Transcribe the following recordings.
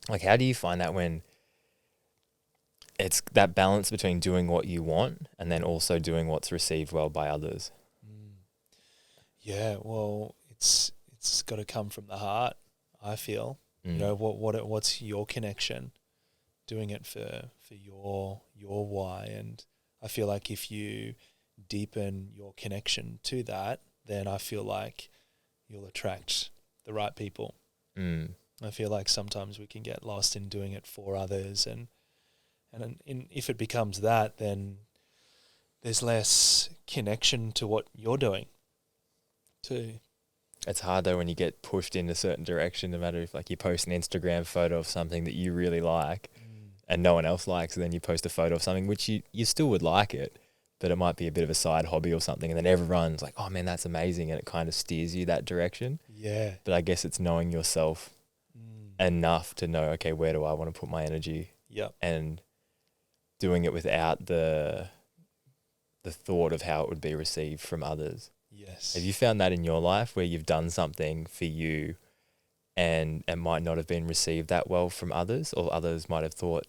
Like, how do you find that when it's that balance between doing what you want and then also doing what's received well by others? Mm. Yeah, well, it's got to come from the heart, I feel. You know, what's your connection? Doing it for your why, and I feel like if you deepen your connection to that, then I feel like you'll attract the right people. Mm. I feel like sometimes we can get lost in doing it for others, and if it becomes that, then there's less connection to what you're doing too. It's hard though when you get pushed in a certain direction, no matter if like you post an Instagram photo of something that you really like and no one else likes, and then you post a photo of something which you still would like it, but it might be a bit of a side hobby or something, and then everyone's like, oh man, that's amazing, and it kind of steers you that direction. Yeah. But I guess it's knowing yourself enough to know, okay, where do I want to put my energy? Yep. And doing it without the thought of how it would be received from others. Yes. Have you found that in your life where you've done something for you and it might not have been received that well from others, or others might have thought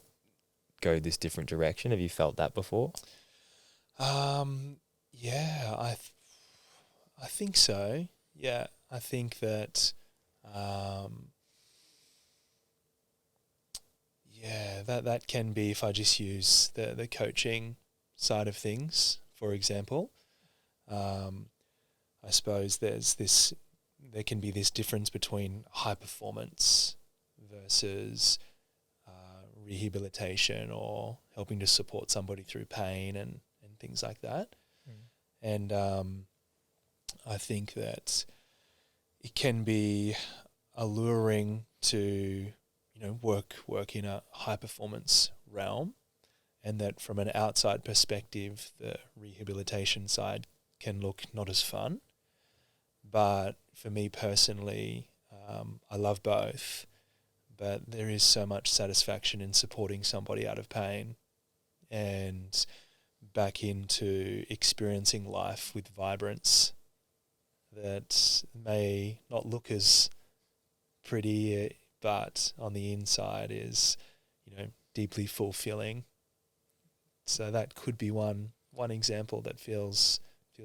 go this different direction? Have you felt that before? Yeah, I think so. Yeah, I think that yeah, that can be, if I just use the coaching side of things, for example. I suppose there can be this difference between high performance versus rehabilitation, or helping to support somebody through pain and things like that. And I think that it can be alluring to, work in a high performance realm, and that from an outside perspective, the rehabilitation side can look not as fun. But for me personally, I love both, but there is so much satisfaction in supporting somebody out of pain and back into experiencing life with vibrance that may not look as pretty, but on the inside is, deeply fulfilling. So that could be one example that feels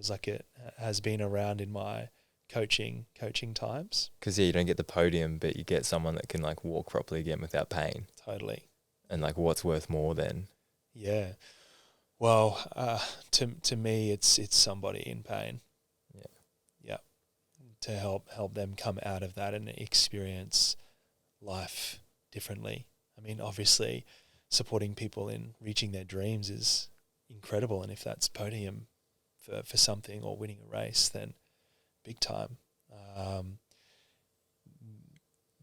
like it has been around in my coaching times. Because you don't get the podium, but you get someone that can like walk properly again without pain. Totally. And like, what's worth more then? Yeah. Well, to me, it's somebody in pain. Yeah. Yeah. To help them come out of that and experience life differently. I mean, obviously, supporting people in reaching their dreams is incredible, and if that's podium for something, or winning a race, then big time.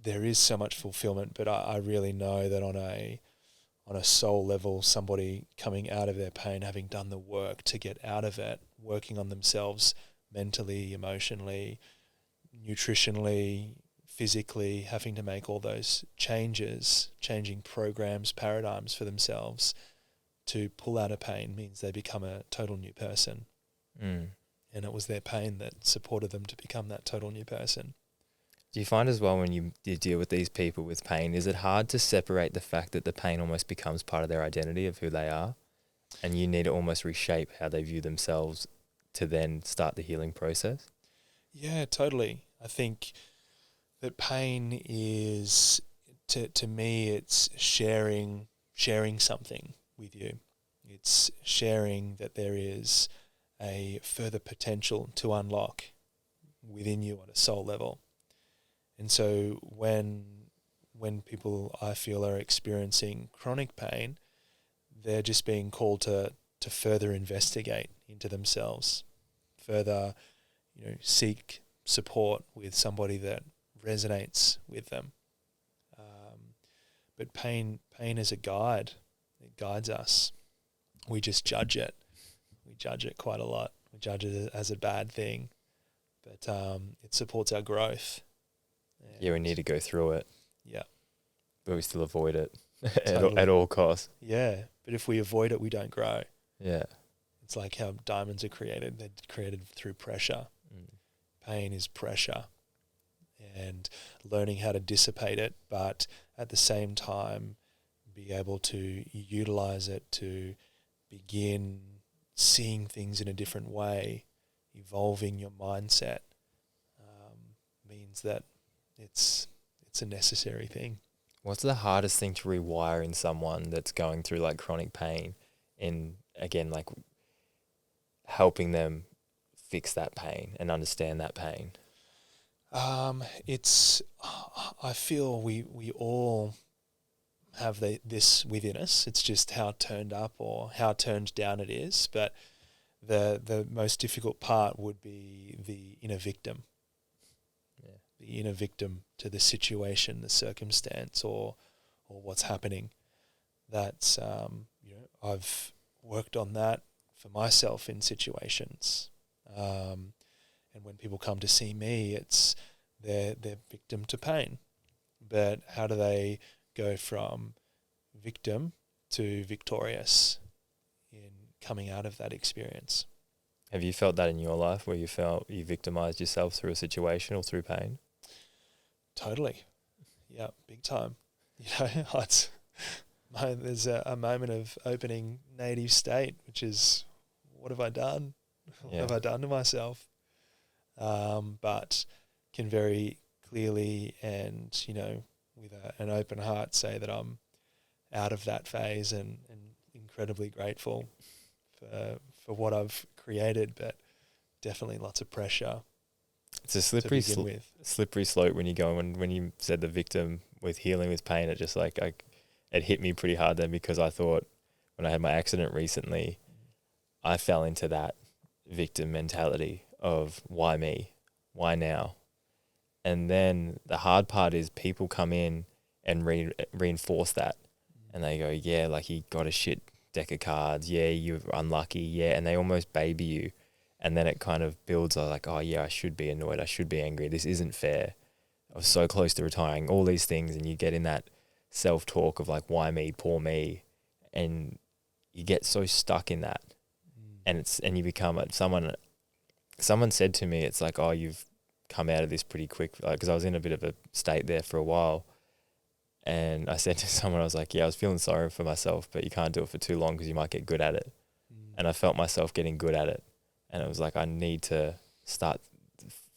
There is so much fulfillment, but I really know that on a soul level, somebody coming out of their pain, having done the work to get out of it, working on themselves mentally, emotionally, nutritionally, physically, having to make all those changes, changing programs, paradigms for themselves to pull out of pain, means they become a total new person. And it was their pain that supported them to become that total new person. Do you find as well when you deal with these people with pain, is it hard to separate the fact that the pain almost becomes part of their identity of who they are, and you need to almost reshape how they view themselves to then start the healing process? Yeah, totally. I think that pain is, to me, it's sharing something with you. It's sharing that there is a further potential to unlock within you at a soul level. And so when people, I feel, are experiencing chronic pain, they're just being called to further investigate into themselves, further, seek support with somebody that resonates with them. But pain is a guide. It guides us. We just judge it. We judge it quite a lot. We judge it as a bad thing, but it supports our growth. Yeah, we need to go through it. Yeah. But we still avoid it Totally. at all costs. Yeah, but if we avoid it, we don't grow. Yeah. It's like how diamonds are created. They're created through pressure. Pain is pressure. and learning how to dissipate it, but at the same time be able to utilize it to begin seeing things in a different way, evolving your mindset, means that it's a necessary thing. What's the hardest thing to rewire in someone that's going through like chronic pain, in again like helping them fix that pain and understand that pain? I feel we all have this within us. It's just how turned up or how turned down it is. But the most difficult part would be the inner victim. Yeah. The inner victim to the situation, the circumstance, or what's happening. That's I've worked on that for myself in situations. And when people come to see me, it's they're victim to pain. But how do they go from victim to victorious in coming out of that experience? Have you felt that in your life, where you felt you victimized yourself through a situation or through pain? Totally. Yeah, big time. There's a moment of opening native state, which is, what have I done? What have I done to myself? But can very clearly and, with an open heart say that I'm out of that phase and incredibly grateful for what I've created, but definitely lots of pressure. It's a slippery slope when you go, when you said the victim with healing with pain, it just it hit me pretty hard then, because I thought when I had my accident recently, I fell into that victim mentality of why me? Why now? And then the hard part is people come in and reinforce that. And they go, yeah, like you got a shit deck of cards. Yeah, you're unlucky. Yeah. And they almost baby you. And then it kind of builds like, oh yeah, I should be annoyed. I should be angry. This isn't fair. I was so close to retiring, all these things. And you get in that self-talk of like, why me, poor me. And you get so stuck in that. And you become someone said to me, it's like, oh, you've come out of this pretty quick. Because I was in a bit of a state there for a while. And I said to someone, I was like, yeah, I was feeling sorry for myself, but you can't do it for too long because you might get good at it. And I felt myself getting good at it. And it was like, I need to start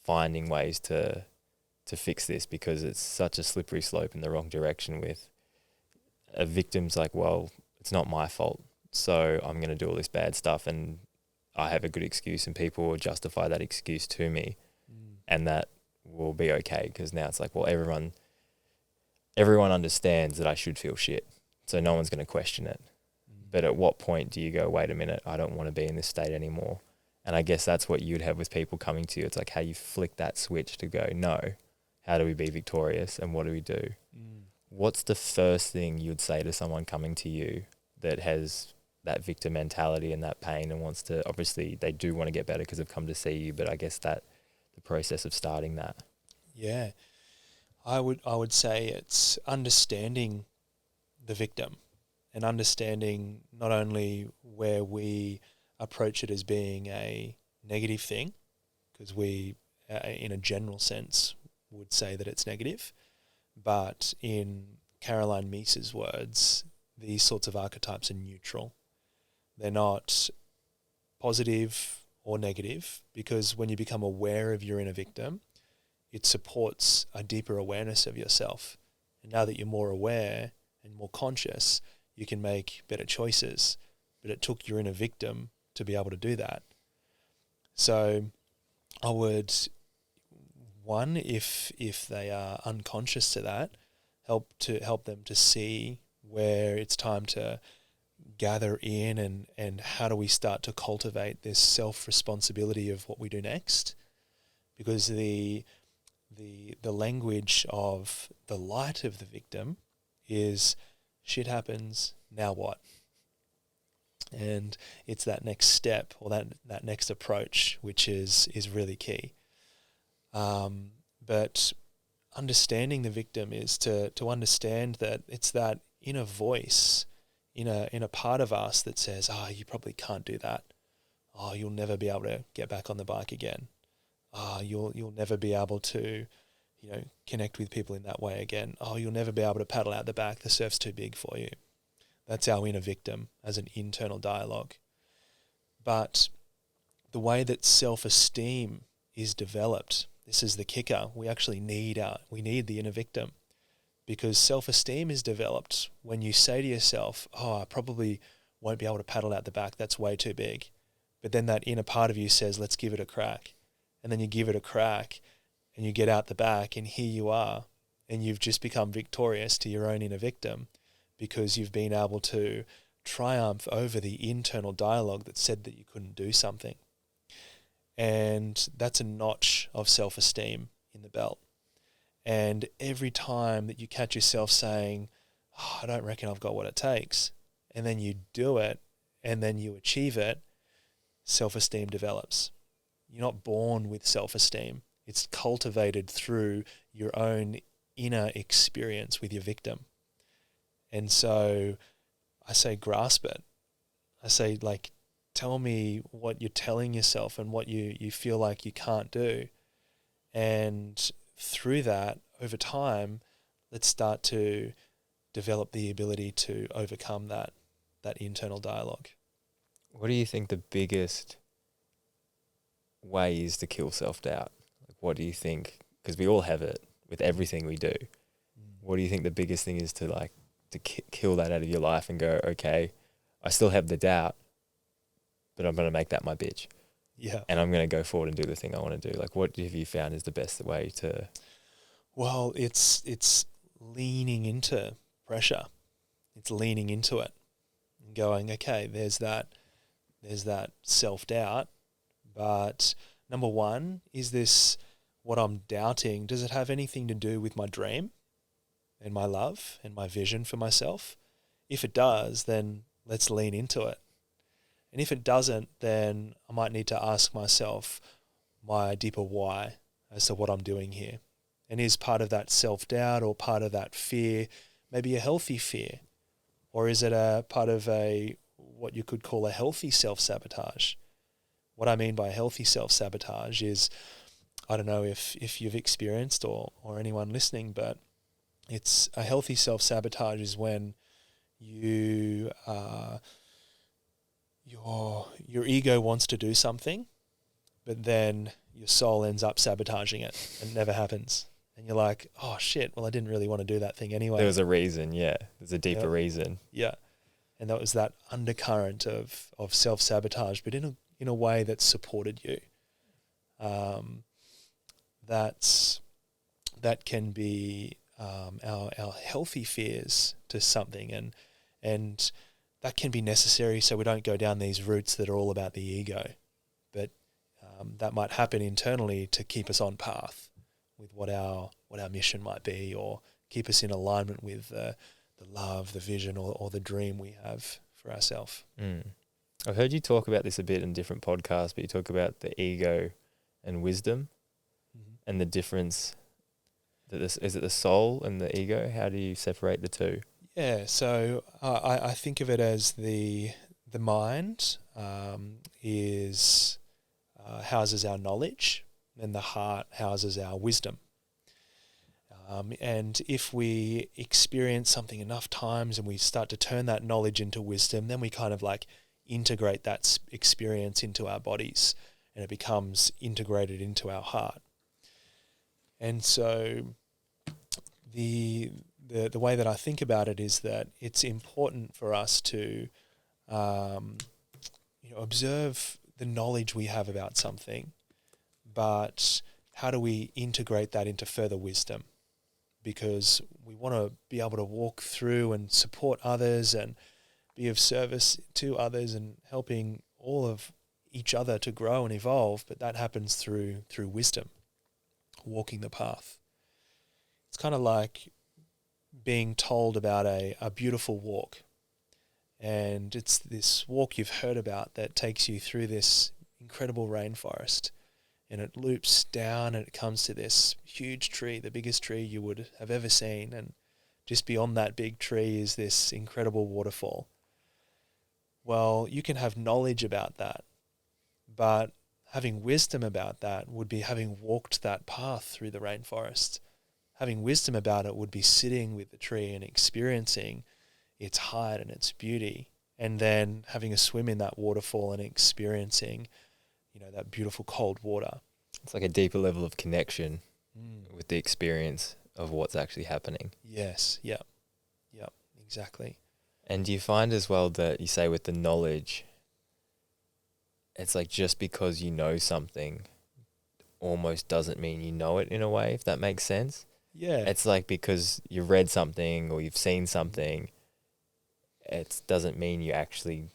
finding ways to fix this, because it's such a slippery slope in the wrong direction with a victim's like, well, it's not my fault, so I'm going to do all this bad stuff and I have a good excuse, and people will justify that excuse to me, and that will be okay, because now it's like, well, everyone understands that I should feel shit, so no one's going to question it. But at what point do you go, wait a minute, I don't want to be in this state anymore? And I guess that's what you'd have with people coming to you. It's like how you flick that switch to go, no, how do we be victorious and what do we do? What's the first thing you'd say to someone coming to you that has that victim mentality and that pain and wants to, obviously they do want to get better because they've come to see you, but I guess that the process of starting that? Yeah, I would say it's understanding the victim and understanding not only where we approach it as being a negative thing, because we, in a general sense, would say that it's negative, but in Caroline Meese's words, these sorts of archetypes are neutral. They're not positive or negative, because when you become aware of your inner victim, it supports a deeper awareness of yourself. And now that you're more aware and more conscious, you can make better choices. But it took your inner victim to be able to do that. So I would, one, if they are unconscious to that, help them to see where it's time to gather in and how do we start to cultivate this self-responsibility of what we do next. Because the language of the light of the victim is shit happens, now what? And it's that next step or that next approach which is really key. But understanding the victim is to understand that it's that inner voice in a part of us that says, oh, you probably can't do that. Oh, you'll never be able to get back on the bike again. Oh, you'll never be able to, connect with people in that way again. Oh, you'll never be able to paddle out the back. The surf's too big for you. That's our inner victim as an internal dialogue. But the way that self-esteem is developed, this is the kicker. We actually need the inner victim, because self-esteem is developed when you say to yourself, oh, I probably won't be able to paddle out the back. That's way too big. But then that inner part of you says, let's give it a crack. And then you give it a crack and you get out the back, and here you are, and you've just become victorious to your own inner victim, because you've been able to triumph over the internal dialogue that said that you couldn't do something. And that's a notch of self-esteem in the belt. And every time that you catch yourself saying, oh, I don't reckon I've got what it takes, and then you do it, and then you achieve it, self-esteem develops. You're not born with self-esteem. It's cultivated through your own inner experience with your victim. And so I say, grasp it. I say, tell me what you're telling yourself and what you feel like you can't do. And through that, over time, let's start to develop the ability to overcome that internal dialogue. What do you think the biggest way is to kill self-doubt? What do you think? Because we all have it with everything we do. What do you think the biggest thing is to kill that out of your life and go, okay, I still have the doubt, but I'm going to make that my bitch. Yeah. And I'm going to go forward and do the thing I want to do. What have you found is the best way to... Well, it's leaning into pressure. It's leaning into it and going, okay, there's that self-doubt, but number one, is this what I'm doubting? Does it have anything to do with my dream and my love and my vision for myself? If it does, then let's lean into it. And if it doesn't, then I might need to ask myself my deeper why as to what I'm doing here. And is part of that self-doubt or part of that fear maybe a healthy fear? Or is it a part of what you could call a healthy self-sabotage? What I mean by healthy self-sabotage is, I don't know if you've experienced or anyone listening, but it's a healthy self-sabotage is when you your ego wants to do something, but then your soul ends up sabotaging it and it never happens. And you're like, oh shit, well I didn't really want to do that thing anyway. There was a reason, yeah. There's a deeper reason. Yeah. And that was that undercurrent of self-sabotage, but in a way that supported you. That can be our healthy fears to something, and that can be necessary so we don't go down these routes that are all about the ego. But that might happen internally to keep us on path with what our mission might be, or keep us in alignment with the love, the vision, or the dream we have for ourselves. I've heard you talk about this a bit in different podcasts, but you talk about the ego and wisdom, and the difference. Is it the soul and the ego? How do you separate the two? Yeah, so I think of it as the mind houses our knowledge, and the heart houses our wisdom. And if we experience something enough times and we start to turn that knowledge into wisdom, then we kind of integrate that experience into our bodies, and it becomes integrated into our heart. And so the way that I think about it is that it's important for us to observe the knowledge we have about something, but how do we integrate that into further wisdom? Because we want to be able to walk through and support others and be of service to others and helping all of each other to grow and evolve, but that happens through wisdom, walking the path. It's kind of like being told about a beautiful walk, and it's this walk you've heard about that takes you through this incredible rainforest, and it loops down and it comes to this huge tree, the biggest tree you would have ever seen, and just beyond that big tree is this incredible waterfall. Well, you can have knowledge about that, but having wisdom about that would be having walked that path through the rainforest having wisdom about it would be sitting with the tree and experiencing its height and its beauty, and then having a swim in that waterfall and experiencing, that beautiful cold water. It's like a deeper level of connection with the experience of what's actually happening. Yes. Yep. Exactly. And do you find as well that you say with the knowledge, it's like just because you know something almost doesn't mean you know it in a way, if that makes sense? Yeah. It's like because you've read something or you've seen something, it doesn't mean you actually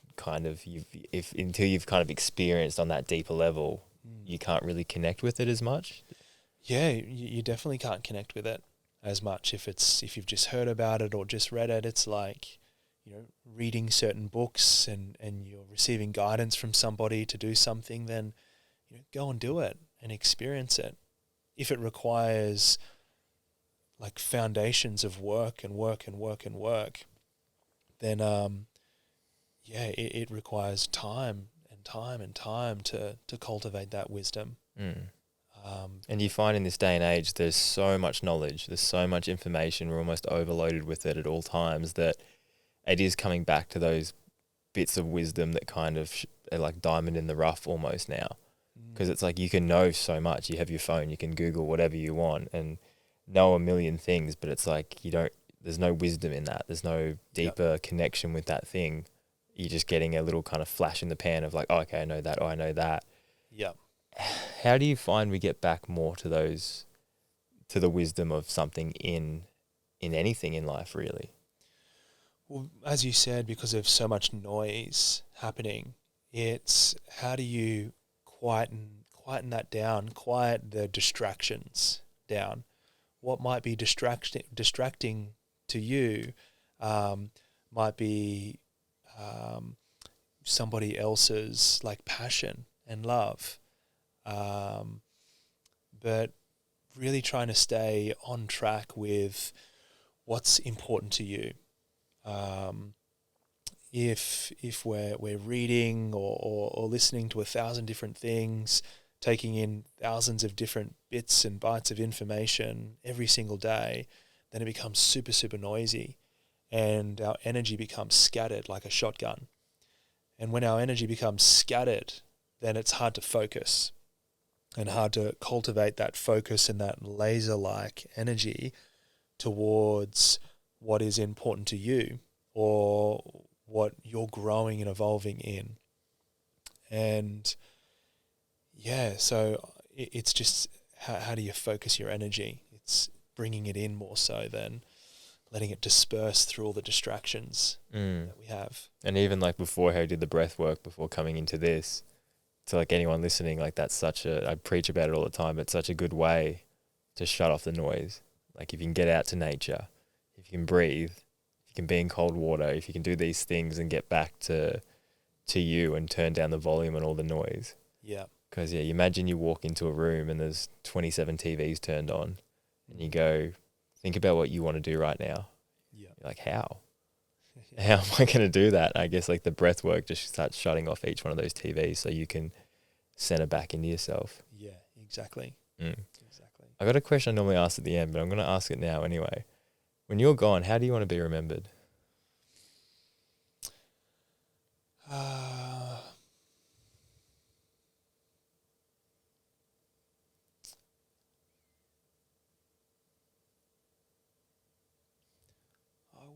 until you've kind of experienced on that deeper level, you can't really connect with it as much. Yeah, you definitely can't connect with it as much if you've just heard about it or just read it. It's like, reading certain books and you're receiving guidance from somebody to do something, then go and do it and experience it. If it requires like foundations of work, then it requires time to cultivate that wisdom. And you find in this day and age, there's so much knowledge, there's so much information, we're almost overloaded with it at all times, that it is coming back to those bits of wisdom that kind of are like diamond in the rough almost now. Because it's like you can know so much. You have your phone, you can Google whatever you want and know a million things, but it's like there's no wisdom in that. There's no deeper connection with that thing. You're just getting a little kind of flash in the pan of like, oh, okay, I know that, I know that. Yeah. How do you find we get back more to the wisdom of something in anything in life, really? Well, as you said, because of so much noise happening, it's how do you quieten that down, quiet the distractions down. What might be distracting to you might be somebody else's like passion and love. But really trying to stay on track with what's important to you. If we're reading or listening to 1,000 different things, taking in thousands of different bits and bytes of information every single day, then it becomes super, super noisy and our energy becomes scattered like a shotgun. And when our energy becomes scattered, then it's hard to focus and hard to cultivate that focus and that laser-like energy towards what is important to you or what you're growing and evolving in. And so it's just how do you focus your energy? It's bringing it in more so than letting it disperse through all the distractions that we have. And even like before, how you did the breath work before coming into this, to like anyone listening, like that's I preach about it all the time, but such a good way to shut off the noise. Like if you can get out to nature, if you can breathe, if you can be in cold water, if you can do these things and get back to you and turn down the volume and all the noise. Yeah. Because you imagine you walk into a room and there's 27 TVs turned on and you go, think about what you want to do right now. Yeah. You're like, how? How am I going to do that? I guess like the breath work just starts shutting off each one of those TVs so you can center back into yourself. Yeah, exactly. Exactly. I got a question I normally ask at the end, but I'm going to ask it now anyway. When you're gone, how do you want to be remembered? I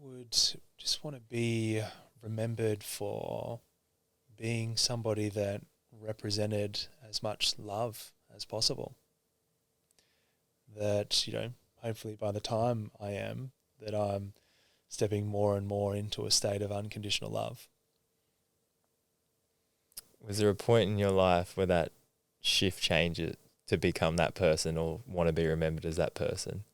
would just want to be remembered for being somebody that represented as much love as possible. That, hopefully by the time I am, that I'm stepping more and more into a state of unconditional love. Was there a point in your life where that shift changes to become that person or want to be remembered as that person?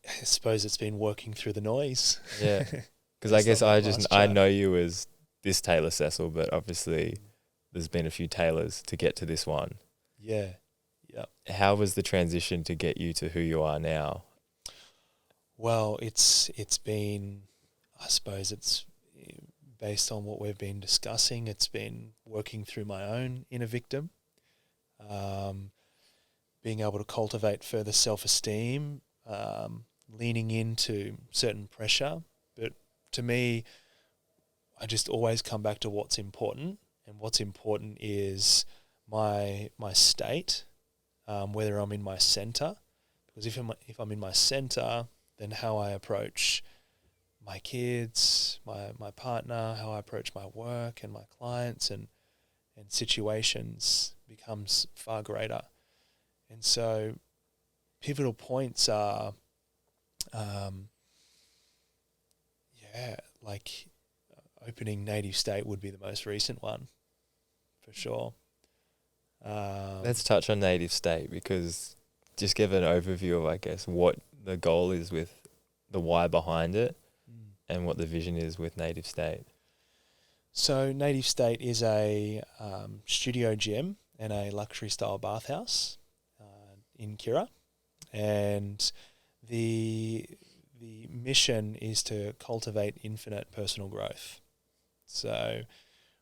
I suppose it's been working through the noise. Yeah. Because I guess I know you as this Taylor Cecil, but obviously there's been a few Taylors to get to this one. Yeah. Yeah. How was the transition to get you to who you are now? Well, it's been, I suppose it's based on what we've been discussing. It's been working through my own inner victim, being able to cultivate further self-esteem, leaning into certain pressure. But to me, I just always come back to what's important, and what's important is my state, whether I'm in my center. Because if I'm in my center, then how I approach my kids, my partner, how I approach my work and my clients and situations becomes far greater. And so pivotal points are, like opening native state would be the most recent one, for sure. Let's touch on native state, because just give an overview of, I guess, what the goal is with the why behind it and what the vision is with native state. So native state is a studio gym and a luxury style bathhouse in Kirra, and the mission is to cultivate infinite personal growth. So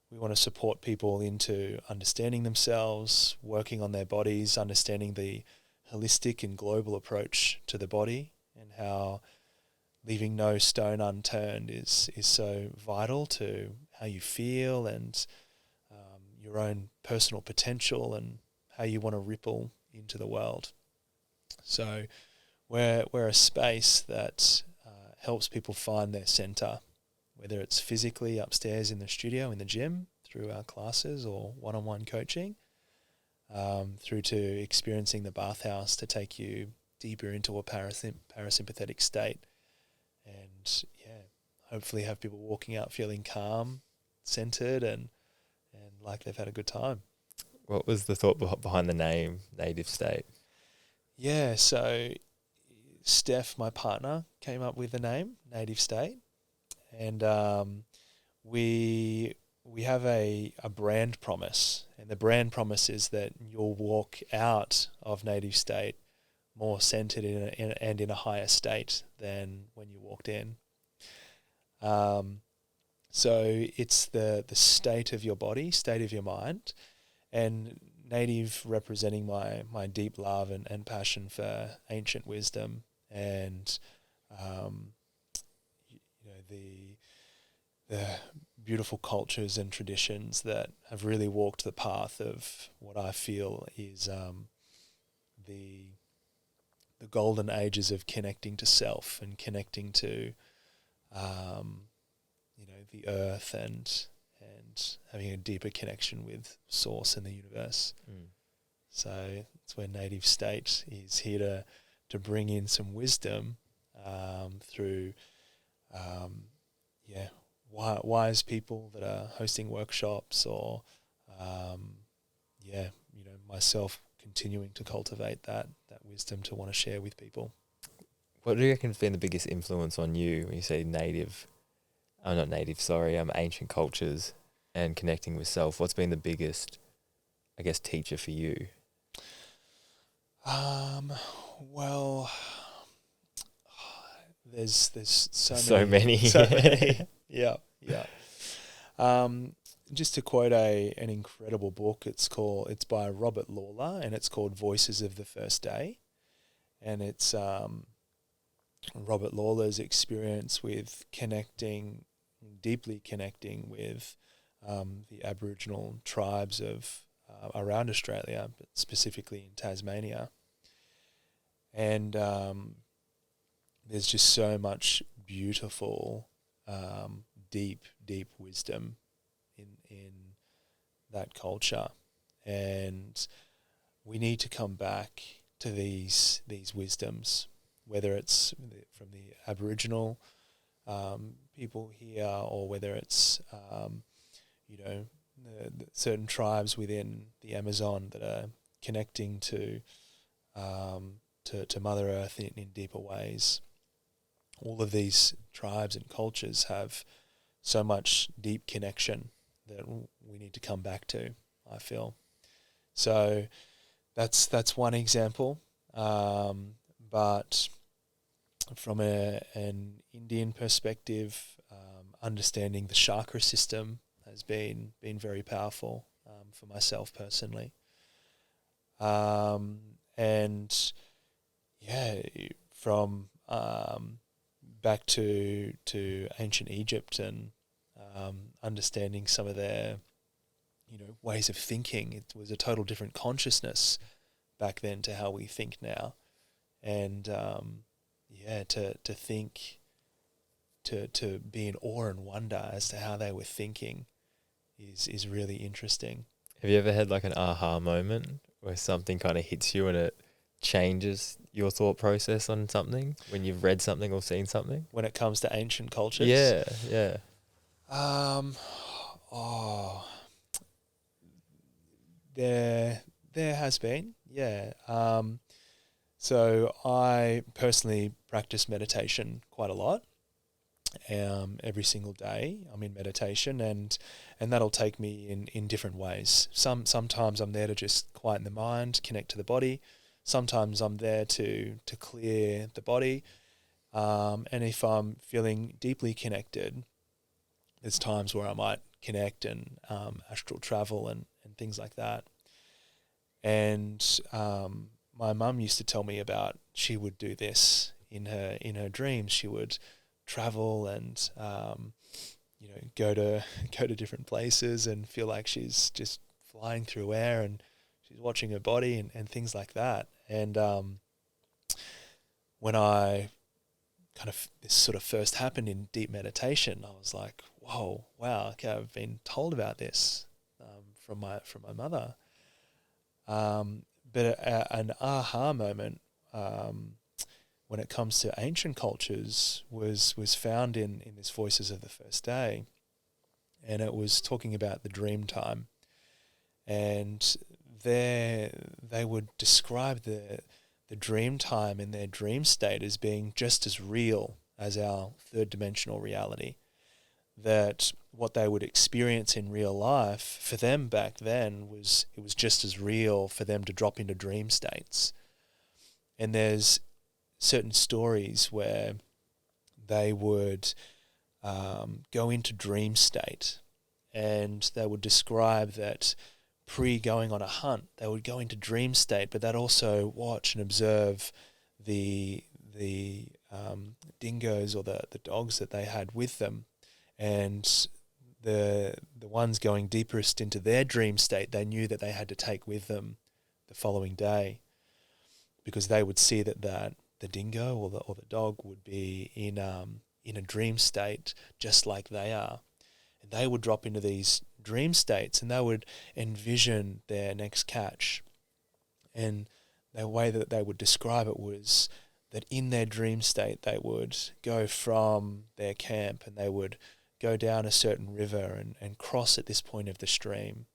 we want to support people into understanding themselves, working on their bodies, understanding the holistic and global approach to the body, and how leaving no stone unturned is so vital to how you feel and your own personal potential and how you want to ripple into the world. So we're a space that helps people find their center, whether it's physically upstairs in the studio, in the gym, through our classes or one-on-one coaching, through to experiencing the bathhouse to take you deeper into a parasympathetic state, and hopefully have people walking out feeling calm, centered, and like they've had a good time. What was the thought behind the name Native State? Yeah, so Steph, my partner, came up with the name Native State, and we have a brand promise, and the brand promise is that you'll walk out of Native State more centered and in a higher state than when you walked in. So it's the state of your body, state of your mind, and native representing my deep love and passion for ancient wisdom and the beautiful cultures and traditions that have really walked the path of what I feel is the golden ages of connecting to self and connecting to the earth and having a deeper connection with source and the universe. So that's where native state is here to bring in some wisdom through wise people that are hosting workshops or myself continuing to cultivate that wisdom to want to share with people. What do you reckon has been the biggest influence on you when you say ancient cultures and connecting with self? What's been the biggest, I guess, teacher for you? Well, there's so many. Yeah. Just to quote an incredible book, it's by Robert Lawler, and it's called Voices of the First Day, and it's Robert Lawler's experience with deeply connecting with the Aboriginal tribes of around Australia, but specifically in Tasmania. And there's just so much beautiful, deep wisdom in that culture. And we need to come back to these wisdoms, whether it's from the Aboriginal people here or whether it's the certain tribes within the Amazon that are connecting to Mother Earth in deeper ways. All of these tribes and cultures have so much deep connection that we need to come back to, I feel. So that's one example. But from an Indian perspective, understanding the chakra system has been very powerful for myself personally. and yeah, from back to ancient Egypt and understanding some of their ways of thinking. It was a total different consciousness back then to how we think now, and to think, to be in awe and wonder as to how they were thinking is really interesting. Have you ever had like an aha moment where something kind of hits you and it changes your thought process on something when you've read something or seen something? When it comes to ancient cultures? Yeah. There has been, yeah. So I personally practice meditation quite a lot. Every single day I'm in meditation, and that'll take me in different ways. Sometimes I'm there to just quieten the mind, connect to the body. Sometimes I'm there to clear the body. And if I'm feeling deeply connected, there's times where I might connect and astral travel and things like that. And my mum used to tell me about, she would do this in her dreams. She would travel and go to different places and feel like she's just flying through air, and she's watching her body and things like that. And when I this sort of first happened in deep meditation, I was like, whoa, wow, okay, I've been told about this from my mother. But an aha moment when it comes to ancient cultures was found in this Voices of the First Day, and it was talking about the dream time. And they would describe the dream time and their dream state as being just as real as our third dimensional reality. That what they would experience in real life for them back then was just as real for them to drop into dream states. And there's certain stories where they would go into dream state, and they would describe that pre-going on a hunt, they would go into dream state, but they'd also watch and observe the dingoes or the dogs that they had with them, and the ones going deepest into their dream state, they knew that they had to take with them the following day, because they would see that the dingo or the dog would be in a dream state just like they are. And they would drop into these dream states and they would envision their next catch. And the way that they would describe it was that in their dream state they would go from their camp and they would go down a certain river and cross at this point of the stream.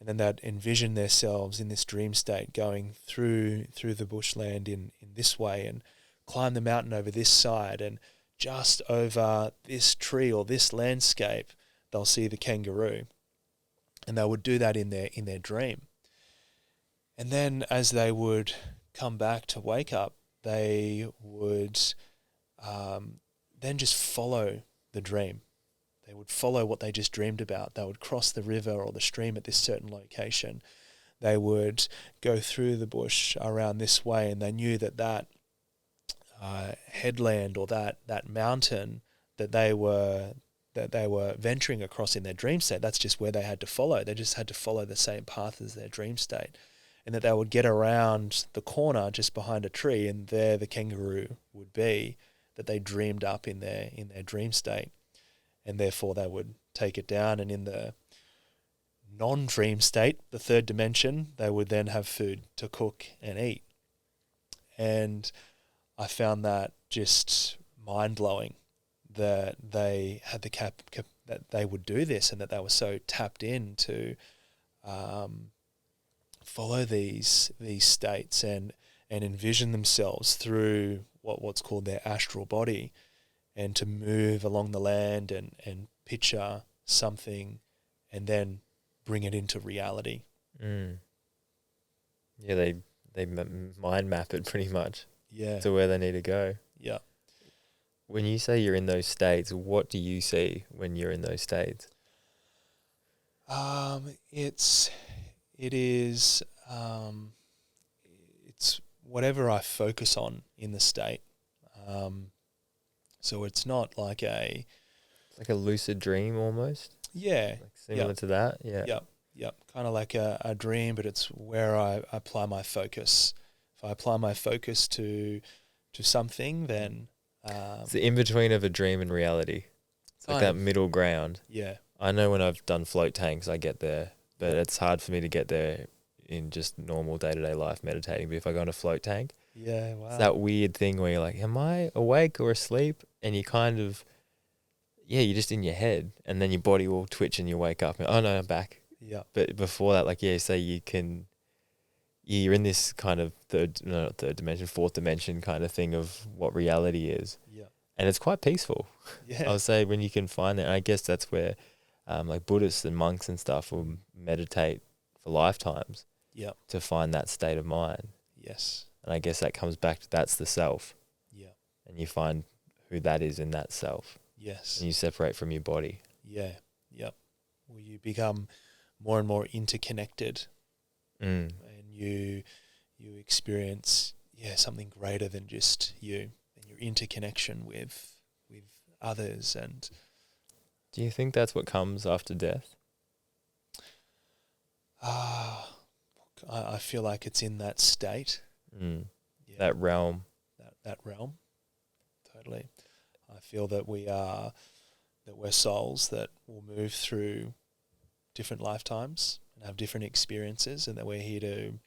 And then they'd envision themselves in this dream state going through the bushland in this way, and climb the mountain over this side, and just over this tree or this landscape they'll see the kangaroo. And they would do that in their dream. And then as they would come back to wake up, they would then just follow the dream. They would follow what they just dreamed about. They would cross the river or the stream at this certain location. They would go through the bush around this way, and they knew that headland or that mountain that they were venturing across in their dream state, that's just where they had to follow. They just had to follow the same path as their dream state. And that they would get around the corner just behind a tree, and there the kangaroo would be that they dreamed up in their dream state. And therefore they would take it down, and in the non-dream state, the third dimension, they would then have food to cook and eat. And I found that just mind-blowing, that they had the that they would do this, and that they were so tapped in to follow these states and envision themselves through what's called their astral body, and to move along the land and picture something and then bring it into reality. Mm. Yeah, they mind map it pretty much. Yeah. To where they need to go. Yeah. When you say you're in those states, what do you see when you're in those states? It's whatever I focus on in the state. So it's not like It's like a lucid dream almost. Like similar to that. Yeah. Yep. Kind of like a dream, but it's where I apply my focus. If I apply my focus to something, then It's the in between of a dream and reality. It's like that middle ground. Yeah. I know when I've done float tanks, I get there, but it's hard for me to get there in just normal day-to-day life meditating. But if I go on a float tank, yeah, wow, it's that weird thing where you're like, am I awake or asleep? And you kind of, you're just in your head, and then your body will twitch and you wake up and, oh no, I'm back. Yeah. But before that, like, say you're in this kind of fourth dimension kind of thing of what reality is. Yeah. And it's quite peaceful. Yeah. I would say when you can find it, and I guess that's where like Buddhists and monks and stuff will meditate for lifetimes. Yeah. To find that state of mind. Yes. And I guess that comes back to that's the self. Yeah. And you find who that is in that self. Yes. And you separate from your body. Yeah. Yep. Well, you become more and more interconnected. Mm. And you experience something greater than just you and your interconnection with others. And do you think that's what comes after death? I feel like it's in that state. Yeah. That realm. That realm. Totally. I feel that we're souls that will move through different lifetimes and have different experiences, and that we're here to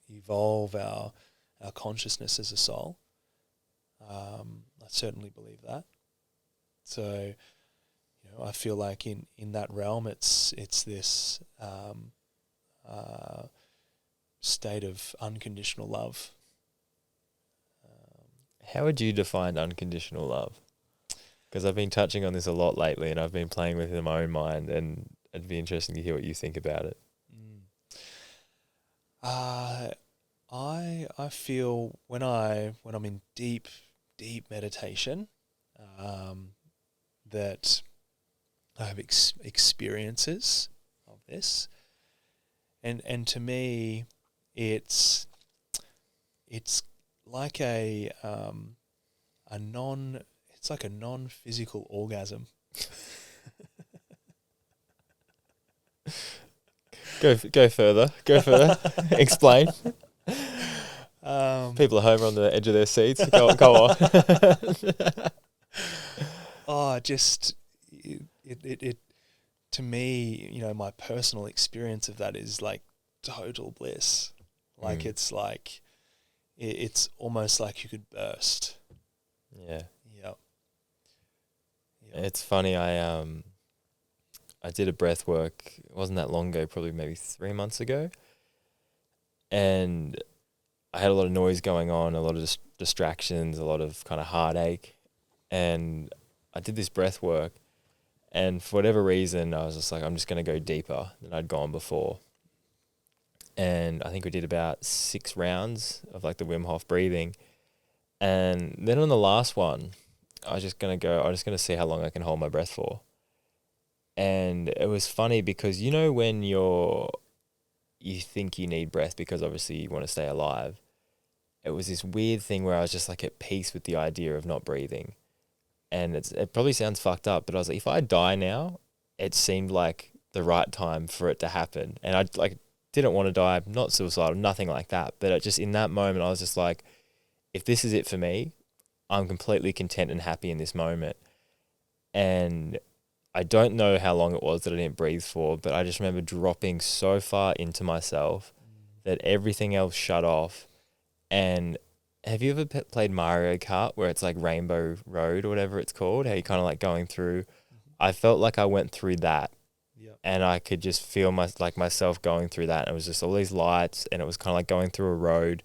evolve our consciousness as a soul. I certainly believe that. So, I feel like in that realm, it's this state of unconditional love. How would you define unconditional love? Because I've been touching on this a lot lately, and I've been playing with it in my own mind, and it'd be interesting to hear what you think about it. I feel when I'm in deep meditation, that I have experiences of this, and to me, it's like a non-physical orgasm. Go further. Explain. People at home are on the edge of their seats. Go on. It to me, my personal experience of that is like total bliss. Like it's like it's almost like you could burst. Yeah. Yep. It's funny. I did a breath work. It wasn't that long ago, probably maybe 3 months ago, and I had a lot of noise going on, a lot of distractions, a lot of kind of heartache, and I did this breath work, and for whatever reason, I was just like, I'm just going to go deeper than I'd gone before. And I think we did about 6 rounds of like the Wim Hof breathing. And then on the last one, I'm just going to see how long I can hold my breath for. And it was funny because, when you think you need breath because obviously you want to stay alive, it was this weird thing where I was just like at peace with the idea of not breathing. And it probably sounds fucked up, but I was like, if I die now, it seemed like the right time for it to happen. And I didn't want to die, not suicidal, nothing like that. But just in that moment, I was just like, if this is it for me, I'm completely content and happy in this moment. And I don't know how long it was that I didn't breathe for, but I just remember dropping so far into myself that everything else shut off. And have you ever played Mario Kart where it's like Rainbow Road or whatever it's called? How you kind of like going through. I felt like I went through that. Yep. And I could just feel myself going through that. And it was just all these lights, and it was kind of like going through a road.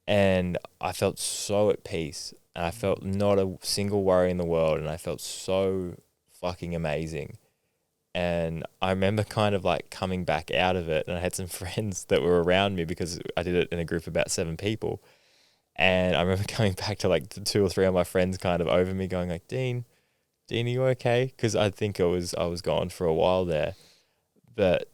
And I felt so at peace. And I felt not a single worry in the world. And I felt so fucking amazing. And I remember kind of like coming back out of it, and I had some friends that were around me because I did it in a group of about 7 people. And I remember coming back to like 2 or 3 of my friends kind of over me going like, Dean, are you okay? Because I think I was gone for a while there. But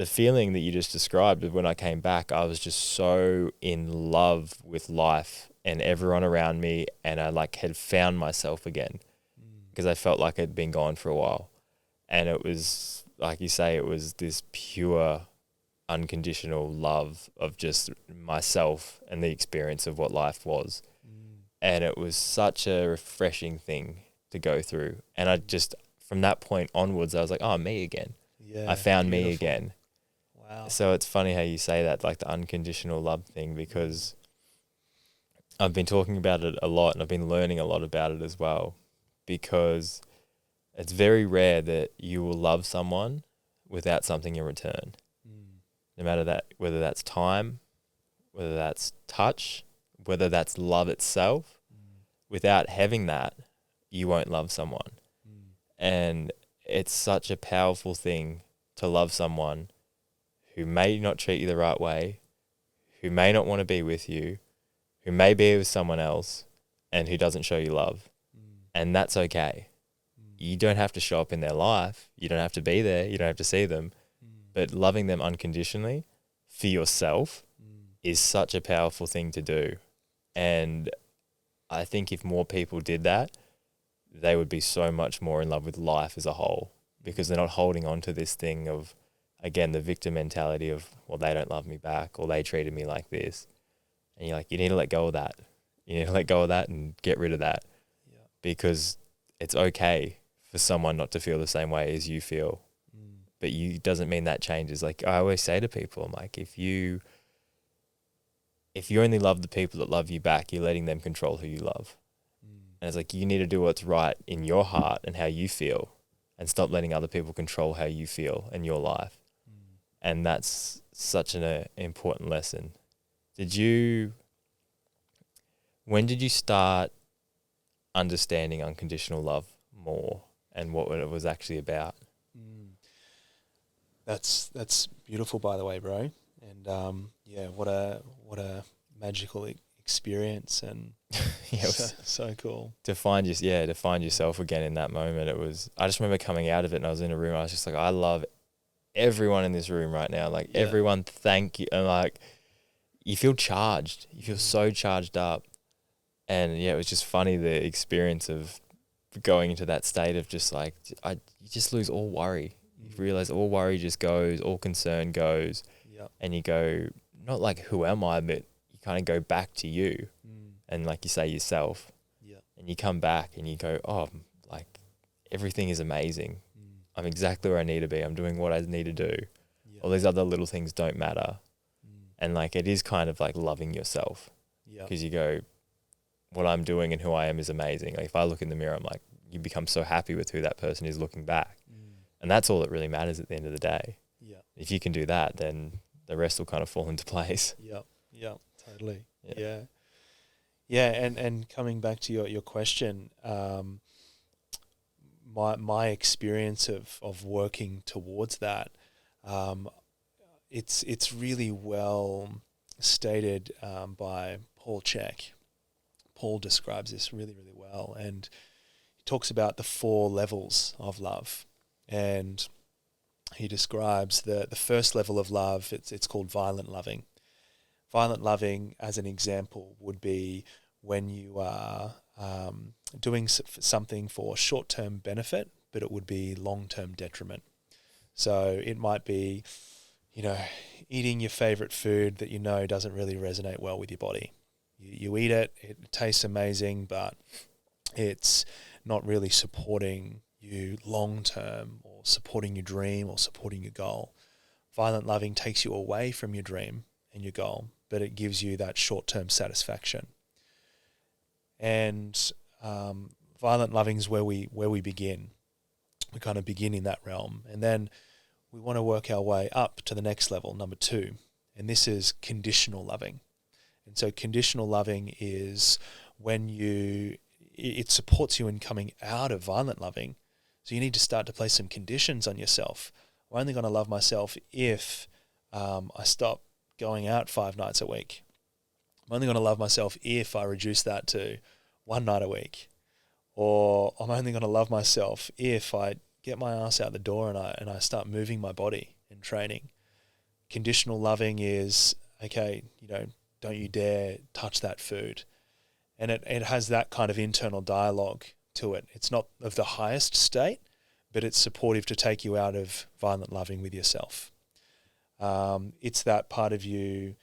the feeling that you just described when I came back, I was just so in love with life and everyone around me, and I like had found myself again because I felt like I'd been gone for a while. And it was, like you say, it was this pure, unconditional love of just myself and the experience of what life was. And it was such a refreshing thing to go through. And I just, from that point onwards, I was like, oh, me again. Yeah, I found beautiful. me again. Wow. So it's funny how you say that, like the unconditional love thing, because I've been talking about it a lot and I've been learning a lot about it as well, because it's very rare that you will love someone without something in return. No matter that, whether that's time, whether that's touch, whether that's love itself, without having that, you won't love someone. And it's such a powerful thing to love someone who may not treat you the right way, who may not want to be with you, who may be with someone else, and who doesn't show you love. And that's okay. You don't have to show up in their life. You don't have to be there. You don't have to see them. But loving them unconditionally for yourself is such a powerful thing to do. And I think if more people did that, they would be so much more in love with life as a whole, because they're not holding on to this thing of, again, the victim mentality of, well, they don't love me back, or they treated me like this. And you're like, you need to let go of that. You need to let go of that and get rid of that, because it's okay for someone not to feel the same way as you feel. But you doesn't mean that changes. Like I always say to people, I'm like, if you only love the people that love you back, you're letting them control who you love. And it's like, you need to do what's right in your heart and how you feel, and stop letting other people control how you feel in your life. And that's such an important lesson. When did you start understanding unconditional love more and what it was actually about? That's beautiful, by the way, bro. And yeah, what a magical experience, and Yeah, it was so cool to find yourself again in that moment. It was, I just remember coming out of it and I was in a room, I was just like, I love everyone in this room right now. Like everyone, thank you. And like, you feel charged. You feel so charged up. And yeah, it was just funny, the experience of going into that state of just like, you just lose all worry. You realize all worry just goes, all concern goes. And you go, not like, who am I? But you kind of go back to you. And like you say, yourself. And you come back and you go, oh, like everything is amazing. I'm exactly where I need to be. I'm doing what I need to do. All these other little things don't matter. And like, it is kind of like loving yourself. Because you go, what I'm doing and who I am is amazing. Like if I look in the mirror, I'm like, you become so happy with who that person is looking back. And that's all that really matters at the end of the day. If you can do that, then the rest will kind of fall into place. Totally. And coming back to your question, my experience of working towards that, it's really well stated by Paul CHEK. Paul describes this really, really well, and he talks about the 4 levels of love. And he describes the first level of love, it's called violent loving. Violent loving, as an example, would be when you are doing something for short-term benefit, but it would be long-term detriment. So it might be, eating your favorite food that doesn't really resonate well with your body. You eat it, it tastes amazing, but it's not really supporting you long-term, or supporting your dream, or supporting your goal. Violent loving takes you away from your dream and your goal, but it gives you that short-term satisfaction. And violent loving is where we begin. We kind of begin in that realm, and then we want to work our way up to the next level, number 2, and this is conditional loving. And so conditional loving is when it supports you in coming out of violent loving. So you need to start to place some conditions on yourself. I'm only going to love myself if I stop going out 5 nights a week. I'm only going to love myself if I reduce that to 1 night a week. Or I'm only going to love myself if I get my ass out the door and I start moving my body and training. Conditional loving is, okay, don't you dare touch that food. And it has that kind of internal dialogue to it. It's not of the highest state, but it's supportive to take you out of violent loving with yourself. It's that part of you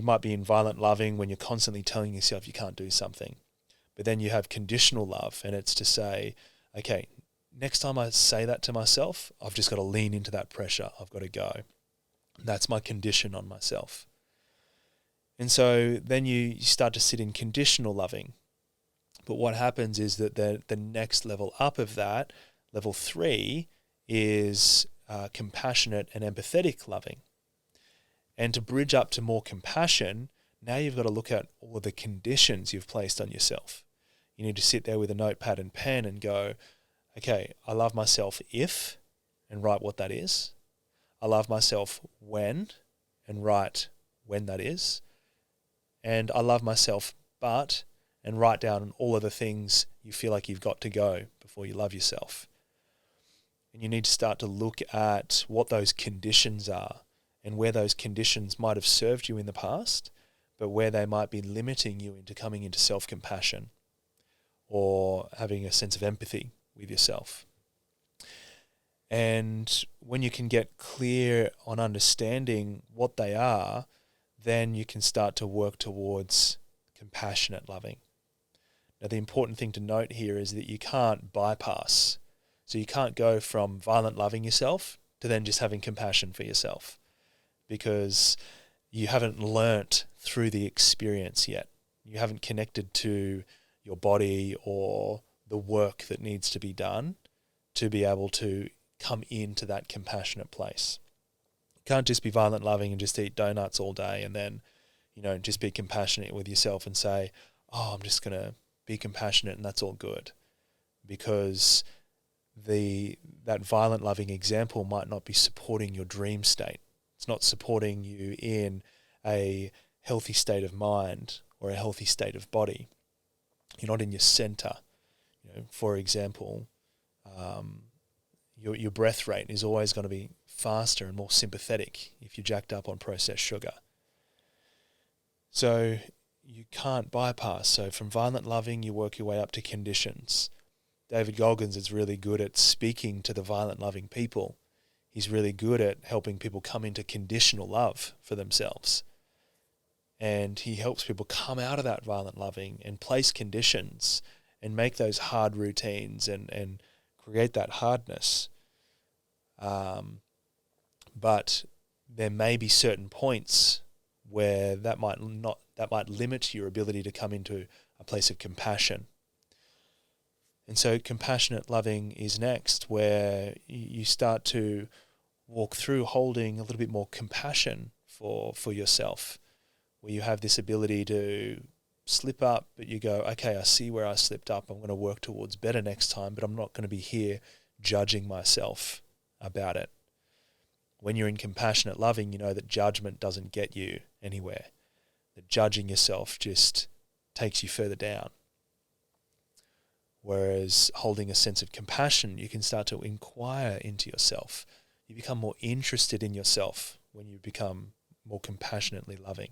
might be in violent loving when you're constantly telling yourself you can't do something. But then you have conditional love, and it's to say, okay, next time I say that to myself, I've just got to lean into that pressure. I've got to go. That's my condition on myself. And so then you start to sit in conditional loving. But what happens is that the next level up of that, level 3, is compassionate and empathetic loving. And to bridge up to more compassion, now you've got to look at all of the conditions you've placed on yourself. You need to sit there with a notepad and pen and go, okay, I love myself if, and write what that is. I love myself when, and write when that is. And I love myself but, and write down all of the things you feel like you've got to go before you love yourself. And you need to start to look at what those conditions are and where those conditions might have served you in the past, but where they might be limiting you into coming into self-compassion or having a sense of empathy with yourself. And when you can get clear on understanding what they are, then you can start to work towards compassionate loving. Now, the important thing to note here is that you can't bypass. So you can't go from violent loving yourself to then just having compassion for yourself, because you haven't learnt through the experience yet. You haven't connected to your body or the work that needs to be done to be able to come into that compassionate place. You can't just be violent loving and just eat donuts all day and then, just be compassionate with yourself and say, oh, I'm just going to be compassionate and that's all good. Because that violent loving example might not be supporting your dream state. It's not supporting you in a healthy state of mind or a healthy state of body. You're not in your center. For example, your breath rate is always going to be faster and more sympathetic if you're jacked up on processed sugar. So you can't bypass. So from violent loving, you work your way up to conditions. David Goggins is really good at speaking to the violent loving people. He's really good at helping people come into conditional love for themselves. And he helps people come out of that violent loving and place conditions and make those hard routines and create that hardness. But there may be certain points where that might limit your ability to come into a place of compassion. And so compassionate loving is next, where you start to walk through holding a little bit more compassion for yourself, where you have this ability to slip up, but you go, okay, I see where I slipped up. I'm going to work towards better next time, but I'm not going to be here judging myself about it. When you're in compassionate loving, you know that judgment doesn't get you anywhere. That judging yourself just takes you further down. Whereas holding a sense of compassion, you can start to inquire into yourself. You become more interested in yourself when you become more compassionately loving.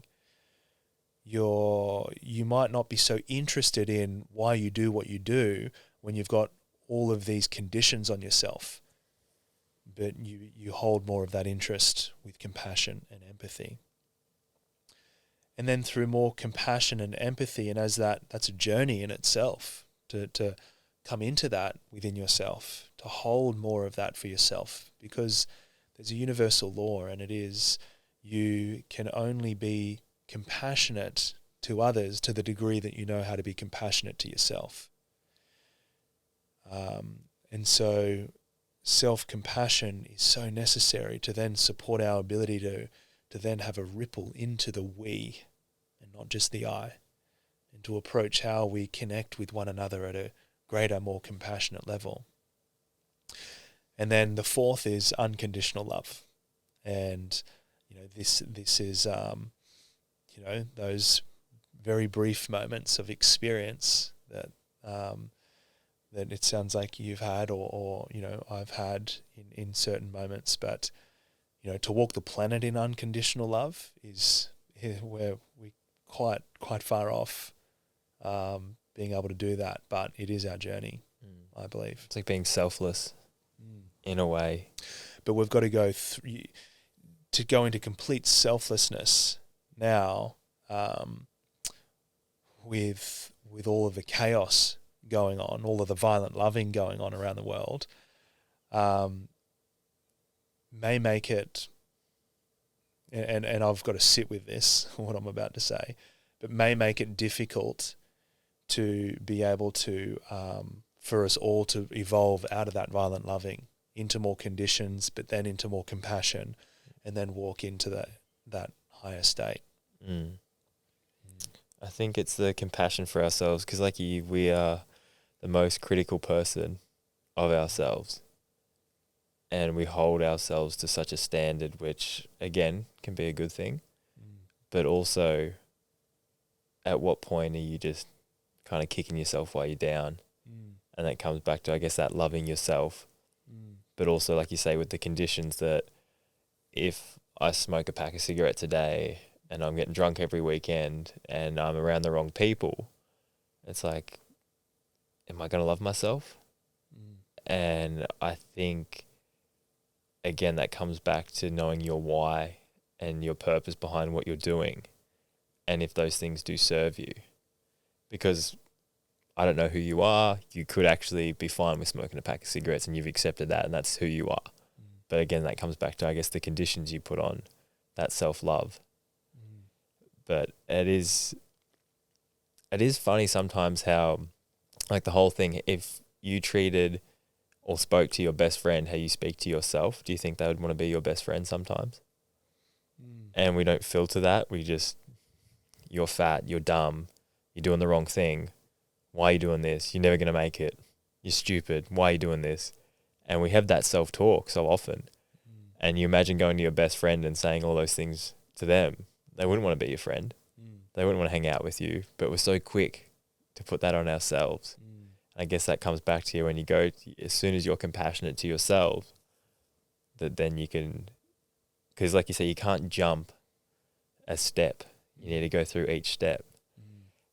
You might not be so interested in why you do what you do when you've got all of these conditions on yourself, but you hold more of that interest with compassion and empathy. And then through more compassion and empathy, and as that's a journey in itself, to come into that within yourself, to hold more of that for yourself, because there's a universal law, and it is you can only be compassionate to others to the degree that you know how to be compassionate to yourself. And so self-compassion is so necessary to then support our ability to then have a ripple into the we and not just the I, and to approach how we connect with one another at a greater, more compassionate level. And then the fourth is unconditional love. And, this is, those very brief moments of experience that it sounds like you've had or I've had in certain moments. But, to walk the planet in unconditional love is where we quite far off being able to do that, but it is our journey, I believe. It's like being selfless in a way. But we've got to go into complete selflessness now, with all of the chaos going on, all of the violent loving going on around the world, may make it, and I've got to sit with this, what I'm about to say, but may make it difficult to be able to, for us all to evolve out of that violent loving into more conditions, but then into more compassion, and then walk into that higher state. I think it's the compassion for ourselves, because like we are the most critical person of ourselves, and we hold ourselves to such a standard, which again can be a good thing, but also at what point are you just kind of kicking yourself while you're down? And that comes back to, I guess, that loving yourself, but also, like you say, with the conditions that if I smoke a pack of cigarettes a day and I'm getting drunk every weekend and I'm around the wrong people, it's like, am I going to love myself? And I think, again, that comes back to knowing your why and your purpose behind what you're doing, and if those things do serve you. Because I don't know who you are. You could actually be fine with smoking a pack of cigarettes and you've accepted that and that's who you are. But again, that comes back to, I guess, the conditions you put on that self-love. But it is funny sometimes how, like, the whole thing, if you treated or spoke to your best friend how you speak to yourself, do you think they would want to be your best friend sometimes? And we don't filter that. We just, you're fat, you're dumb, you're doing the wrong thing. Why are you doing this? You're never going to make it. You're stupid. Why are you doing this? And we have that self-talk so often. And you imagine going to your best friend and saying all those things to them. They wouldn't want to be your friend. They wouldn't want to hang out with you. But we're so quick to put that on ourselves. I guess that comes back to you when you go, as soon as you're compassionate to yourself, that then you can, because like you say, you can't jump a step. You need to go through each step.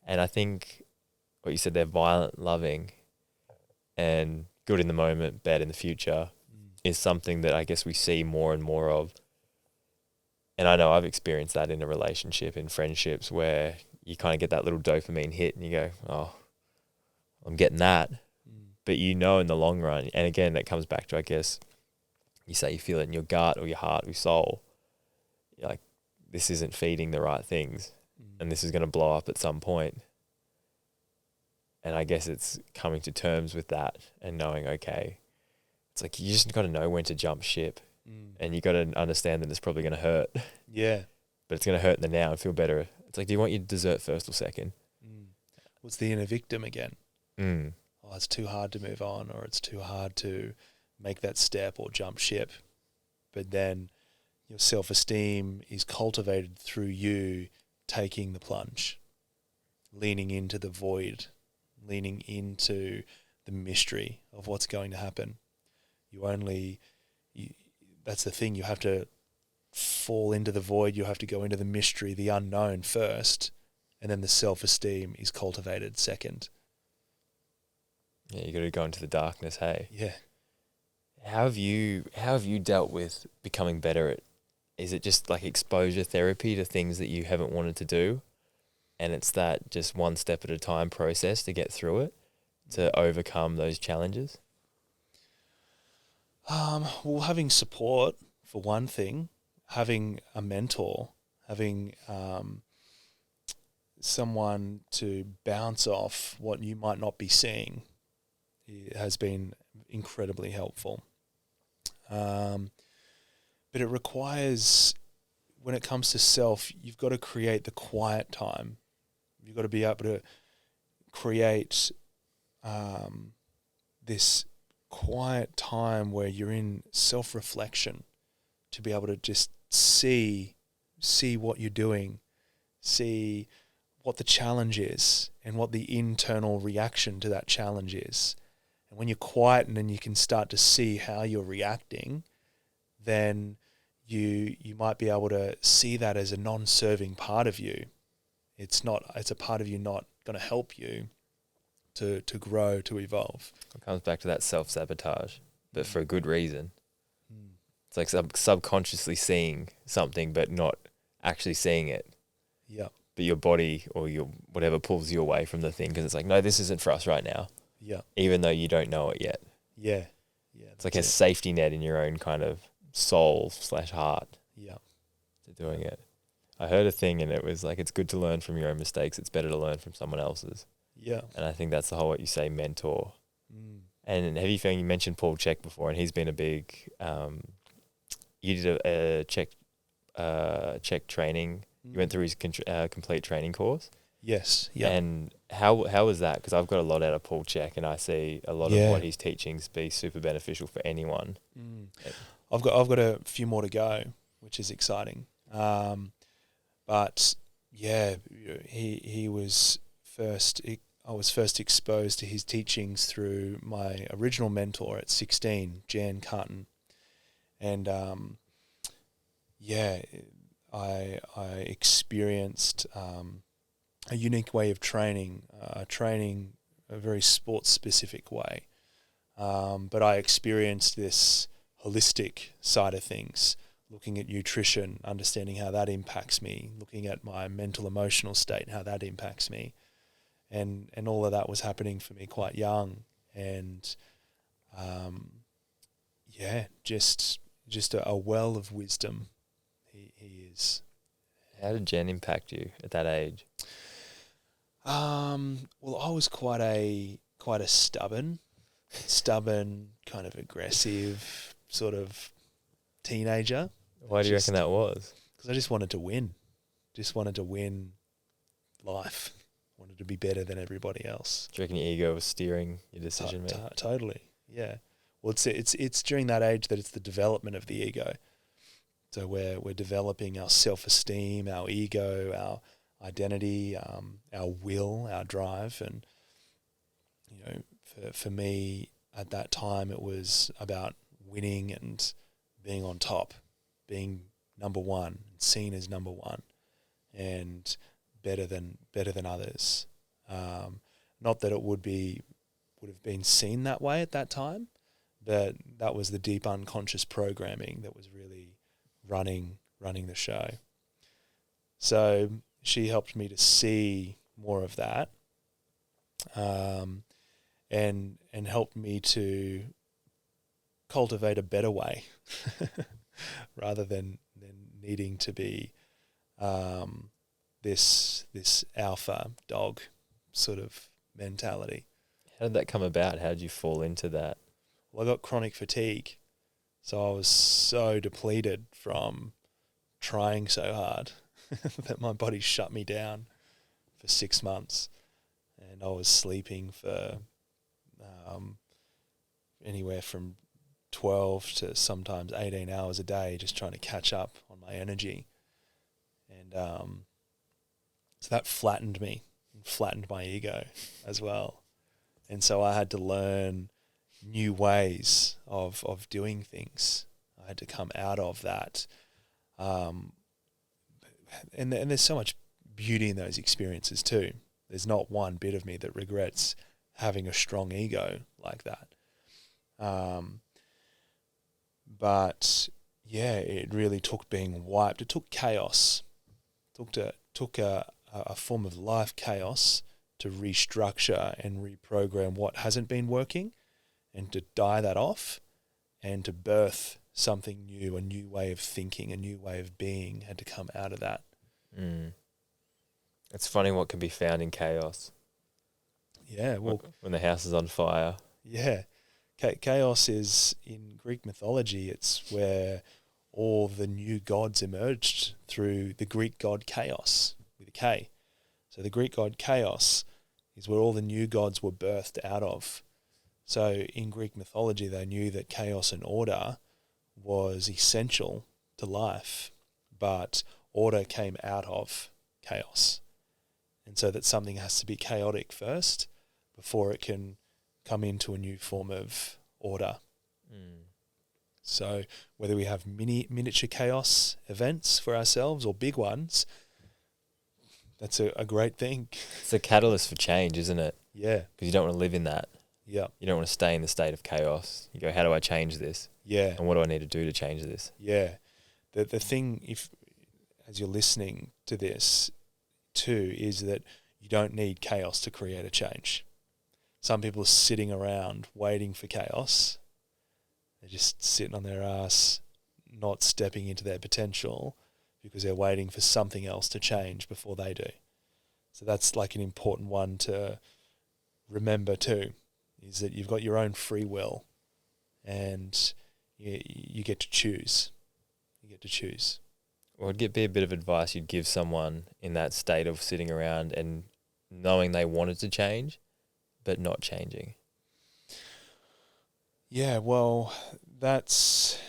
And I think what you said, they're violent loving and good in the moment, bad in the future, is something that I guess we see more and more of. And I know I've experienced that in a relationship, in friendships, where you kind of get that little dopamine hit and you go, oh, I'm getting that. But you know in the long run, and again, that comes back to, I guess, you say you feel it in your gut or your heart or your soul. You're like, this isn't feeding the right things and this is going to blow up at some point. And I guess it's coming to terms with that and knowing, okay, it's like you just got to know when to jump ship. And you got to understand that it's probably going to hurt. Yeah. But it's going to hurt in the now and feel better. It's like, do you want your dessert first or second? What's the inner victim again? Oh, it's too hard to move on, or it's too hard to make that step or jump ship. But then your self-esteem is cultivated through you taking the plunge, leaning into the void, leaning into the mystery of what's going to happen. That's the thing, you have to fall into the void, you have to go into the mystery, the unknown first, and then the self-esteem is cultivated second. Yeah, you got to go into the darkness, hey? Yeah. How have you dealt with becoming better at, is it just like exposure therapy to things that you haven't wanted to do? And it's that just one step at a time process to get through it, to overcome those challenges? Well, having support, for one thing, having a mentor, having someone to bounce off what you might not be seeing has been incredibly helpful. But it requires, when it comes to self, you've got to create the quiet time. You've got to be able to create this quiet time where you're in self-reflection, to be able to just see what you're doing, see what the challenge is and what the internal reaction to that challenge is. And when you're quiet and then you can start to see how you're reacting, then you might be able to see that as a non-serving part of you. It's a part of you not going to help you to grow, to evolve. It comes back to that self-sabotage, but for a good reason. Mm. It's like subconsciously seeing something but not actually seeing it. Yeah. But your body or your whatever pulls you away from the thing because it's like, no, this isn't for us right now. Yeah. Even though you don't know it yet. Yeah. Yeah. It's like a safety net in your own kind of soul/heart. Yeah. To doing it. I heard a thing and it was like, it's good to learn from your own mistakes. It's better to learn from someone else's. Yeah. And I think that's the whole, what you say, mentor. Mm. And have you found, you mentioned Paul CHEK before, and he's been a big, you did a CHEK training. You went through his complete training course. Yes. Yeah. And how was that? Because I've got a lot out of Paul CHEK, and I see a lot of what he's teachings be super beneficial for anyone. Mm. I've got a few more to go, which is exciting. But yeah, he was first. I was first exposed to his teachings through my original mentor at 16, Jan Catron, and I experienced a unique way of training, a very sports specific way. But I experienced this holistic side of things, looking at nutrition, understanding how that impacts me, looking at my mental emotional state, how that impacts me. And all of that was happening for me quite young. And just a well of wisdom he is. How did Jen impact you at that age? Well, I was quite a stubborn, kind of aggressive sort of teenager. Why do you reckon that was? Because I just wanted to win. Just wanted to win life. Wanted to be better than everybody else. Do you reckon your ego was steering your decision making? Totally, yeah. Well, it's during that age that it's the development of the ego. So we're developing our self-esteem, our ego, our identity, our will, our drive, and for me at that time it was about winning and being on top, being number one, seen as number one, and better than others. Not that it would have been seen that way at that time, but that was the deep unconscious programming that was really running the show. So she helped me to see more of that, and helped me to cultivate a better way rather than needing to be this alpha dog sort of mentality. How did that come about? How did you fall into that? Well, I got chronic fatigue, so I was so depleted from trying so hard that my body shut me down for 6 months, and I was sleeping for anywhere from 12 to sometimes 18 hours a day, just trying to catch up on my energy. And so that flattened me and flattened my ego as well. And so I had to learn new ways of doing things. I had to come out of that. And there's so much beauty in those experiences too. There's not one bit of me that regrets having a strong ego like that. But yeah, it really took being wiped. It took chaos. It took a form of life chaos to restructure and reprogram what hasn't been working, and to die that off, and to birth something new, a new way of thinking, a new way of being had to come out of that. It's funny what can be found in chaos. Yeah, well, when the house is on fire. Yeah. Chaos is, in Greek mythology, it's where all the new gods emerged through the Greek god Chaos, with a K. So the Greek god Chaos is where all the new gods were birthed out of. So in Greek mythology, they knew that chaos and order was essential to life, but order came out of chaos. And so that something has to be chaotic first before it can come into a new form of order. So whether we have miniature chaos events for ourselves or big ones, that's a great thing. It's a catalyst for change, isn't it? Yeah. Because you don't want to live in that. Yeah. You don't want to stay in the state of chaos. You go, how do I change this? Yeah. And what do I need to do to change this? Yeah. The thing, if as you're listening to this too, is that you don't need chaos to create a change. Some people are sitting around waiting for chaos. They're just sitting on their ass, not stepping into their potential because they're waiting for something else to change before they do. So that's like an important one to remember too, is that you've got your own free will and you get to choose. You get to choose. Or it'd be a bit of advice you'd give someone in that state of sitting around and knowing they wanted to change, but not changing. Yeah, well, that's.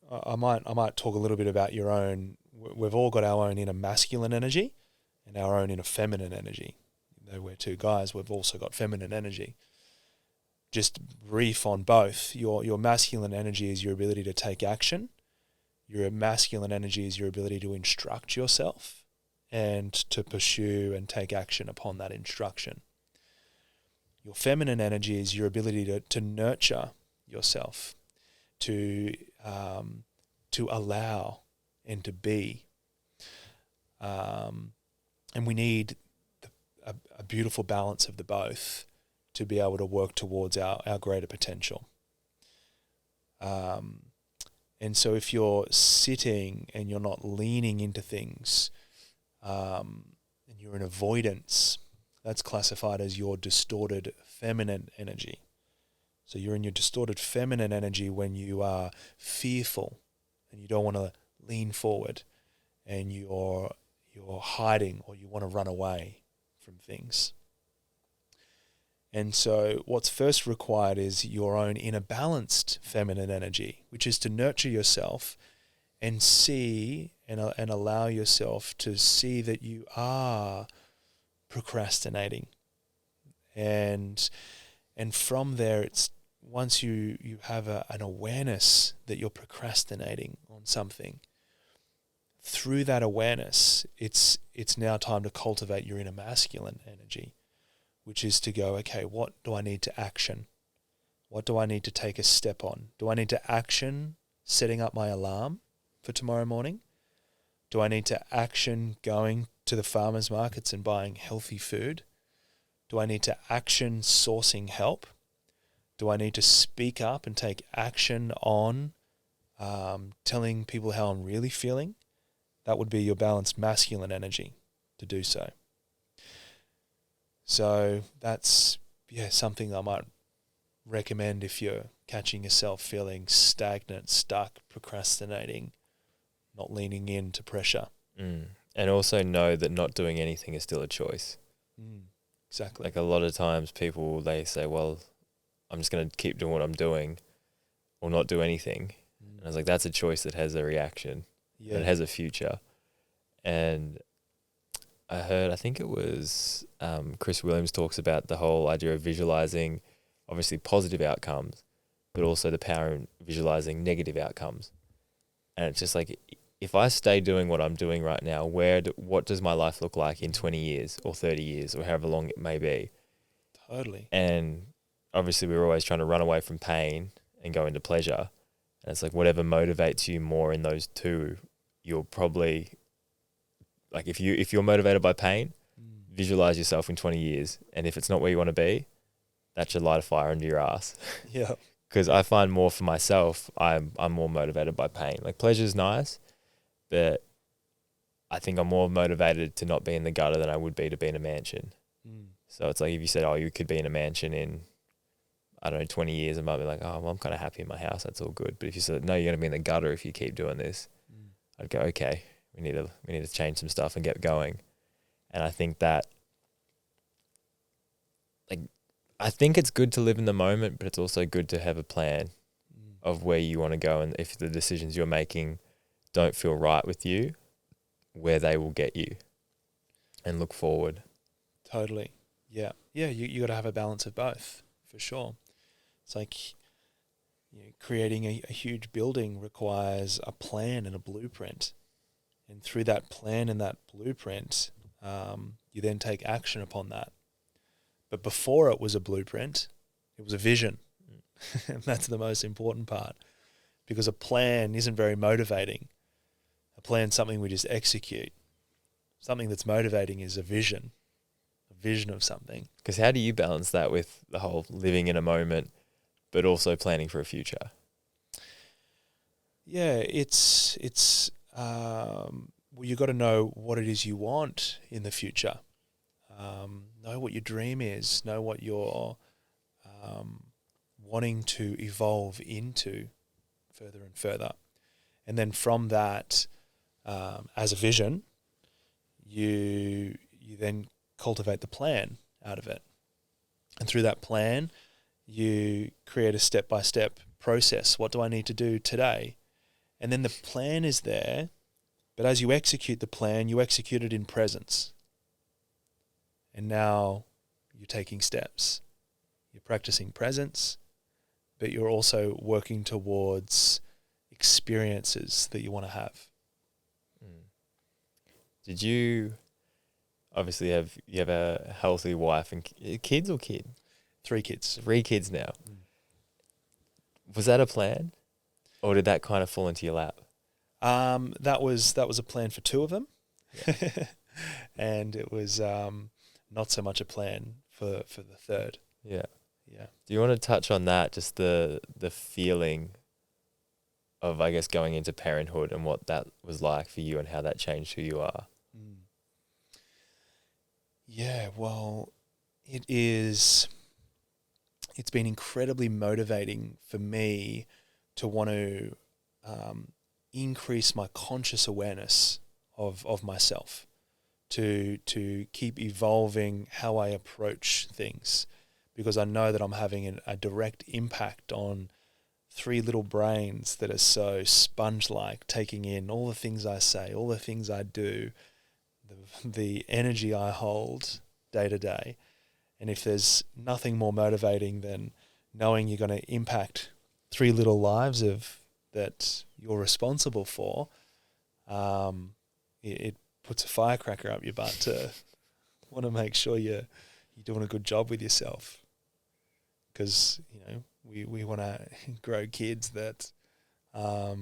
I might talk a little bit about your own. We've all got our own inner masculine energy, and our own inner feminine energy. Though we're two guys, we've also got feminine energy. Just brief on both. Your masculine energy is your ability to take action. Your masculine energy is your ability to instruct yourself and to pursue and take action upon that instruction. Your feminine energy is your ability to nurture yourself, to allow and to be. And we need a beautiful balance of the both to be able to work towards our greater potential. And so if you're sitting and you're not leaning into things, and you're in avoidance, that's classified as your distorted feminine energy. So you're in your distorted feminine energy when you are fearful and you don't want to lean forward, and you're hiding or you want to run away from things. And so what's first required is your own inner balanced feminine energy, which is to nurture yourself and see and allow yourself to see that you are procrastinating. And from there, it's once you have an awareness that you're procrastinating on something, through that awareness, it's now time to cultivate your inner masculine energy, which is to go, okay, what do I need to action? What do I need to take a step on? Do I need to action setting up my alarm for tomorrow morning? Do I need to action going to the farmers markets and buying healthy food? Do I need to action sourcing help? Do I need to speak up and take action on telling people how I'm really feeling? That would be your balanced masculine energy to do so. So that's something I might recommend if you're catching yourself feeling stagnant, stuck, procrastinating, not leaning into pressure. And also know that not doing anything is still a choice. Exactly. Like a lot of times people, they say, well, I'm just going to keep doing what I'm doing or not do anything. And I was like, that's a choice that has a reaction. Yeah. And it has a future. And I think it was Chris Williams talks about the whole idea of visualizing, obviously positive outcomes, but also the power in visualizing negative outcomes. And it's just like, if I stay doing what I'm doing right now, what does my life look like in 20 years or 30 years or however long it may be? Totally. And obviously we're always trying to run away from pain and go into pleasure. And it's like whatever motivates you more in those two, you'll probably, like if you're motivated by pain, visualize yourself in 20 years. And if it's not where you want to be, that should light a fire under your ass. Yeah. Because I find more for myself, I'm more motivated by pain. Like pleasure's nice, but I think I'm more motivated to not be in the gutter than I would be to be in a mansion. So it's like if you said, oh, you could be in a mansion in, I don't know, 20 years, I might be like, oh, well, I'm kind of happy in my house. That's all good. But if you said, no, you're going to be in the gutter if you keep doing this, I'd go, okay, we need to change some stuff and get going. And I think that, like, I think it's good to live in the moment, but it's also good to have a plan of where you want to go. And if the decisions you're making don't feel right with you, where they will get you, and look forward. creating a huge building requires a plan and a blueprint. And through that plan and that blueprint, you then take action upon that. But before it was a blueprint, it was a vision. And that's the most important part, because a plan isn't very motivating. A plan's something we just execute. Something that's motivating is a vision of something. Because how do you balance that with the whole living in a moment, but also planning for a future? Yeah, it's well, you got to know what it is you want in the future. Know what your dream is. Know what you're wanting to evolve into further and further. And then from that, as a vision, you then cultivate the plan out of it. And through that plan, you create a step-by-step process. What do I need to do today? And then the plan is there, but as you execute the plan, you execute it in presence. And now you're taking steps. You're practicing presence, but you're also working towards experiences that you want to have. Did you obviously have a healthy wife and kids or kid? 3 kids. 3 kids now. Was that a plan, or did that kind of fall into your lap? That was a plan for 2 of them, yeah. And it was not so much a plan for the third. Yeah. Yeah. Do you want to touch on that, just the feeling of, I guess, going into parenthood and what that was like for you and how that changed who you are? Yeah, well, it's been incredibly motivating for me to want to increase my conscious awareness of myself, to keep evolving how I approach things, because I know that I'm having a direct impact on 3 little brains that are so sponge-like, taking in all the things I say, all the things I do, the energy I hold day to day. And if there's nothing more motivating than knowing you're going to impact 3 little lives that you're responsible for, it puts a firecracker up your butt to want to make sure you're doing a good job with yourself. Because, we want to grow kids that are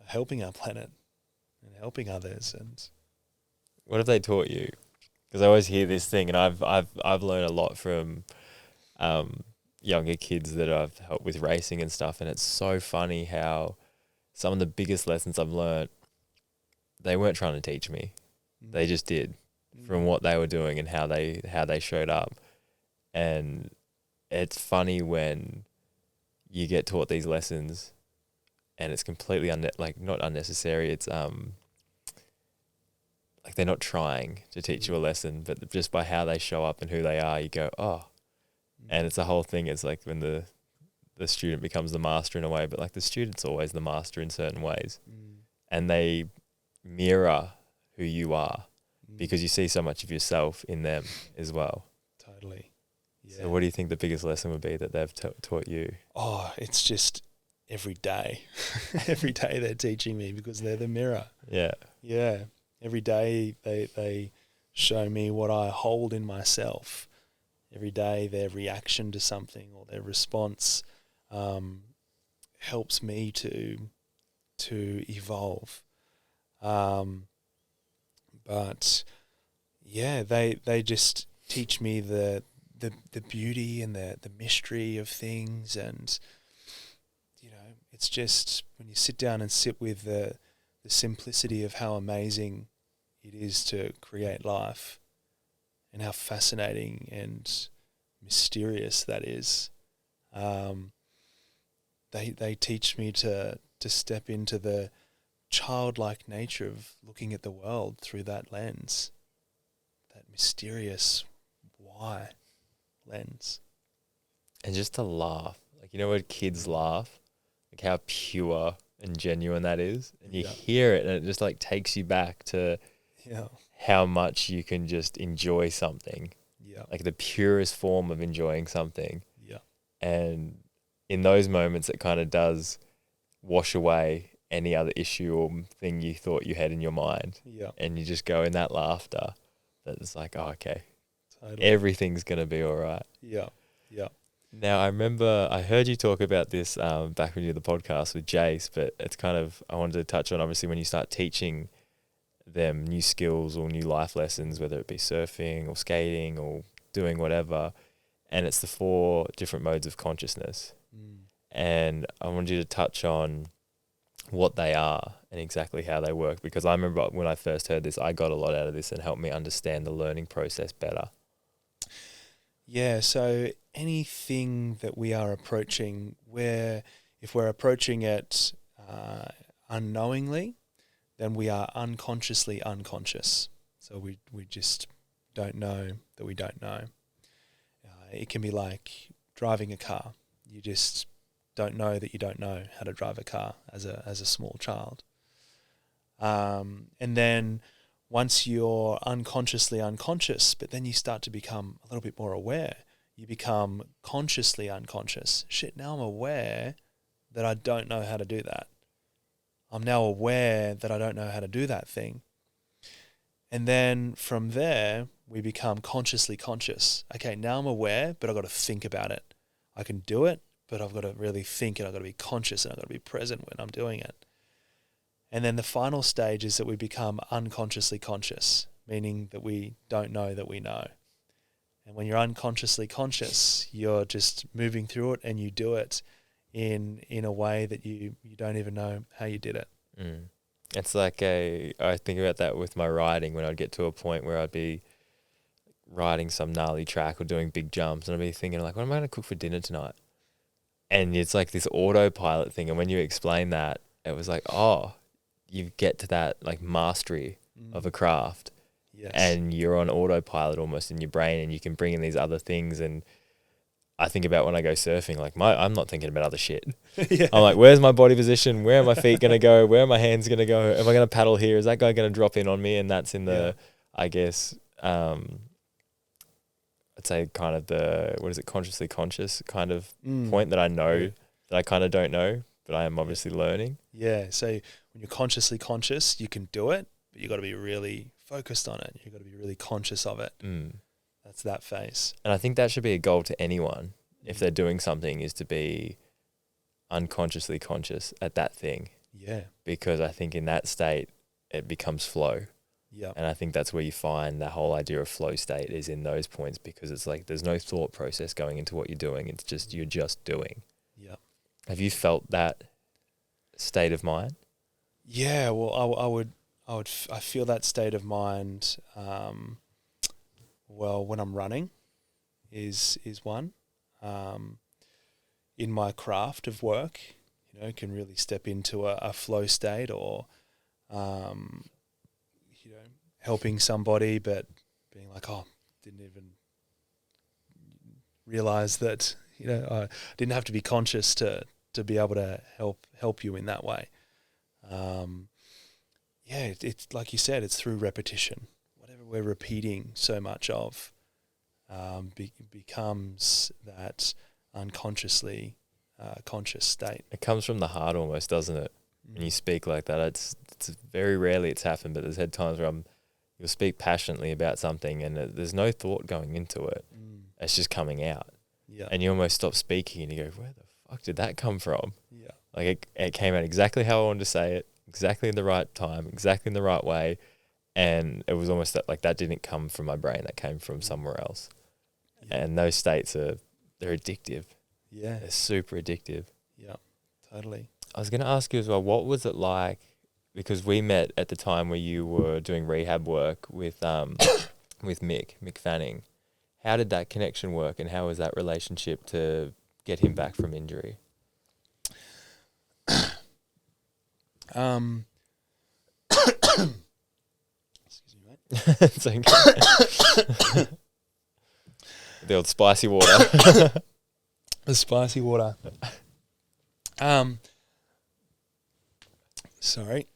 helping our planet and helping others. And what have they taught you? Because I always hear this thing, and I've learned a lot from younger kids that I've helped with racing and stuff, and it's so funny how some of the biggest lessons I've learned, they weren't trying to teach me. They just did, from what they were doing and how they showed up. And it's funny when you get taught these lessons and it's completely not unnecessary. It's like they're not trying to teach you a lesson, but just by how they show up and who they are, you go, oh. And it's a whole thing. It's like when the student becomes the master in a way, but like the student's always the master in certain ways. And they mirror who you are because you see so much of yourself in them as well. Totally. Yeah. So what do you think the biggest lesson would be that they've taught you? Oh, it's just every day. Every day they're teaching me, because they're the mirror. Yeah. Yeah. Every day they show me what I hold in myself. Every day their reaction to something or their response helps me to evolve. But yeah, they just teach me the beauty and the mystery of things. And it's just when you sit down and sit with the simplicity of how amazing it is to create life and how fascinating and mysterious that is. They teach me to step into the childlike nature of looking at the world through that lens, that mysterious why lens. And just to laugh, like, when kids laugh, like how pure and genuine that is, and you hear it and it just like takes you back to how much you can just enjoy something, like the purest form of enjoying something. And in those moments, it kind of does wash away any other issue or thing you thought you had in your mind. Yeah. And you just go in that laughter that it's like, oh, okay, Totally. everything's going to be all right. Yeah. Yeah. Now, I remember I heard you talk about this back when you did the podcast with Jace, but it's kind of, I wanted to touch on, obviously, when you start teaching them new skills or new life lessons, whether it be surfing or skating or doing whatever, and it's the 4 different modes of consciousness. And I wanted you to touch on what they are and exactly how they work, because I remember when I first heard this, I got a lot out of this and helped me understand the learning process better. Yeah, so anything that we are approaching, if we're approaching it unknowingly, then we are unconsciously unconscious. So we just don't know that we don't know. It can be like driving a car. You just don't know that you don't know how to drive a car as a small child. And then once you're unconsciously unconscious, but then you start to become a little bit more aware, you become consciously unconscious. Shit, now I'm aware that I don't know how to do that. I'm now aware that I don't know how to do that thing. And then from there, we become consciously conscious. Okay, now I'm aware, but I've got to think about it. I can do it, but I've got to really think, and I've got to be conscious, and I've got to be present when I'm doing it. And then the final stage is that we become unconsciously conscious, meaning that we don't know that we know. And when you're unconsciously conscious, you're just moving through it, and you do it in a way that you don't even know how you did it. It's like I think about that with my riding, when I'd get to a point where I'd be riding some gnarly track or doing big jumps, and I'd be thinking like, what am I going to cook for dinner tonight? And it's like this autopilot thing. And when you explain that, it was like, oh, you get to that like mastery of a craft. Yes. And you're on autopilot almost in your brain, and you can bring in these other things. And I think about when I go surfing, like I'm not thinking about other shit. Yeah. I'm like, where's my body position? Where are my feet going to go? Where are my hands going to go? Am I going to paddle here? Is that guy going to drop in on me? And that's in the, I guess, I'd say kind of the, consciously conscious kind of point that I know that I kind of don't know, but I am obviously learning. Yeah. So when you're consciously conscious, you can do it, but you got to be really focused on it. You got to be really conscious of it. That's that phase. And I think that should be a goal to anyone if they're doing something, is to be unconsciously conscious at that thing. Yeah. Because I think in that state, it becomes flow. Yeah. And I think that's where you find the whole idea of flow state is in those points, because it's like there's no thought process going into what you're doing. It's just, you're just doing. Yeah. Have you felt that state of mind? Yeah. Well, I feel that state of mind, when I'm running is one. In my craft of work, can really step into a flow state, or, helping somebody, but being like, oh, didn't even realize that, I didn't have to be conscious to be able to help you in that way. It's like you said, it's through repetition. Whatever we're repeating so much of becomes that unconsciously conscious state. It comes from the heart almost, doesn't it? When you speak like that, it's very rarely it's happened, but there's had times where you'll speak passionately about something and there's no thought going into it. It's just coming out. Yeah. And you almost stop speaking and you go, where the fuck did that come from? Yeah. Like it came out exactly how I wanted to say it, exactly in the right time, exactly in the right way. And it was almost that didn't come from my brain, that came from somewhere else. Yeah. And those states they're addictive. Yeah. They're super addictive. Yeah, totally. I was going to ask you as well, what was it like, because we met at the time where you were doing rehab work with Mick Fanning. How did that connection work, and how was that relationship to get him back from injury? Excuse me, mate. It's okay. The old spicy water. The spicy water. Sorry.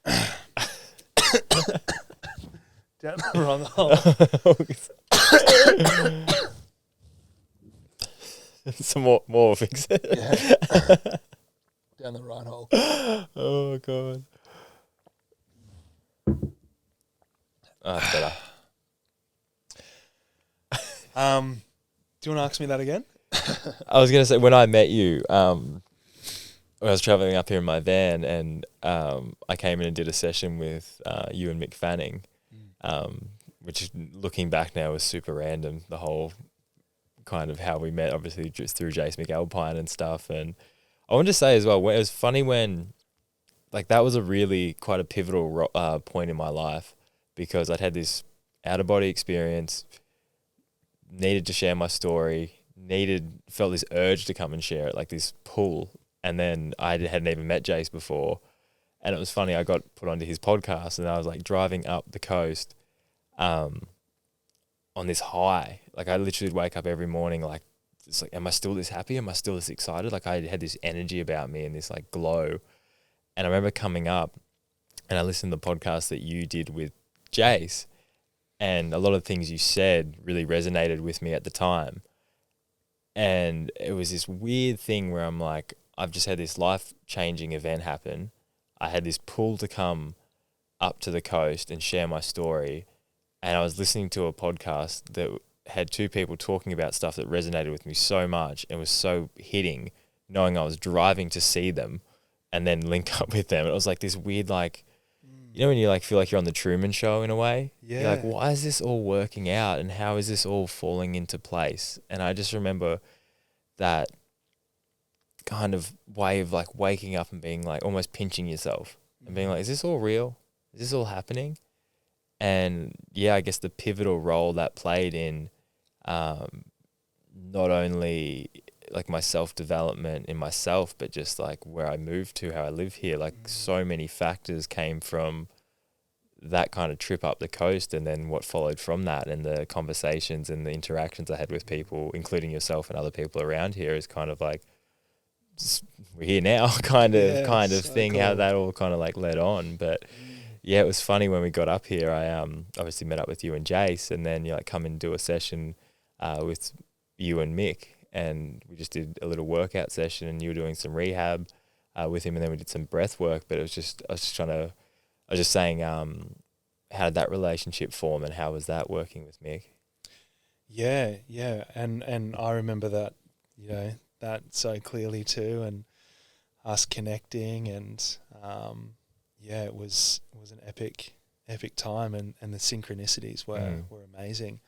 Down the wrong hole. Some more will fix it. Yeah. Down the right hole. Oh god. That's better. Do you want to ask me that again? I was gonna say, when I met you, when I was traveling up here in my van, and I came in and did a session with you and Mick Fanning, which looking back now was super random. The whole kind of how we met, obviously just through Jace McAlpine and stuff. And I wanted to say as well, it was funny when, like, that was a really quite a pivotal point in my life, because I'd had this out of body experience, needed to share my story, felt this urge to come and share it, like this pull. And then I hadn't even met Jace before. And it was funny, I got put onto his podcast, and I was like driving up the coast on this high. Like, I literally wake up every morning like, it's like, am I still this happy? Am I still this excited? Like, I had this energy about me and this like glow. And I remember coming up and I listened to the podcast that you did with Jace, and a lot of things you said really resonated with me at the time. And it was this weird thing where I'm like, I've just had this life-changing event happen. I had this pull to come up to the coast and share my story. And I was listening to a podcast that had two people talking about stuff that resonated with me so much and was so hitting, knowing I was driving to see them and then link up with them. It was like this weird, like, you know when you like feel like you're on the Truman Show in a way? Yeah. You're like, why is this all working out and how is this all falling into place? And I just remember that kind of way of like waking up and being like almost pinching yourself and being like, is this all real? Is this all happening? And yeah, I guess the pivotal role that played in not only like my self-development in myself, but just like where I moved to, how I live here, like so many factors came from that kind of trip up the coast, and then what followed from that, and the conversations and the interactions I had with people, including yourself and other people around here, is kind of like, we're here now kind of so thing, cool. how that all kind of like led on. But yeah, it was funny when we got up here, I obviously met up with you and Jace, and then you like come and do a session with you and Mick, and we just did a little workout session, and you were doing some rehab with him, and then we did some breath work. But it was just, I was just saying, how did that relationship form, and how was that working with Mick? Yeah, and I remember that, that so clearly too, and us connecting, and it was an epic time, and the synchronicities were amazing.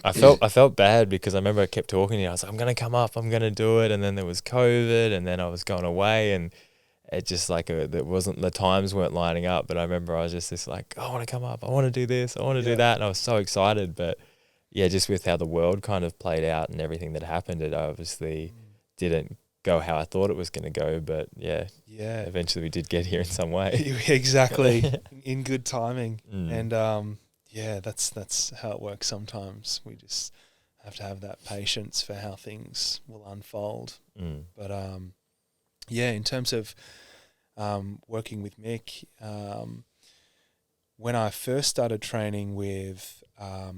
I felt bad because I remember I kept talking to you. I was like, I'm going to come up, I'm going to do it. And then there was COVID, and then I was going away, and it just like, the times weren't lining up. But I remember I was just this like, I want to come up, I want to do this, I want to do that. And I was so excited. But yeah, just with how the world kind of played out and everything that happened, it obviously didn't go how I thought it was going to go. But yeah, eventually we did get here in some way. Exactly. In good timing. And that's how it works sometimes. We just have to have that patience for how things will unfold. But in terms of working with Mick, when I first started training with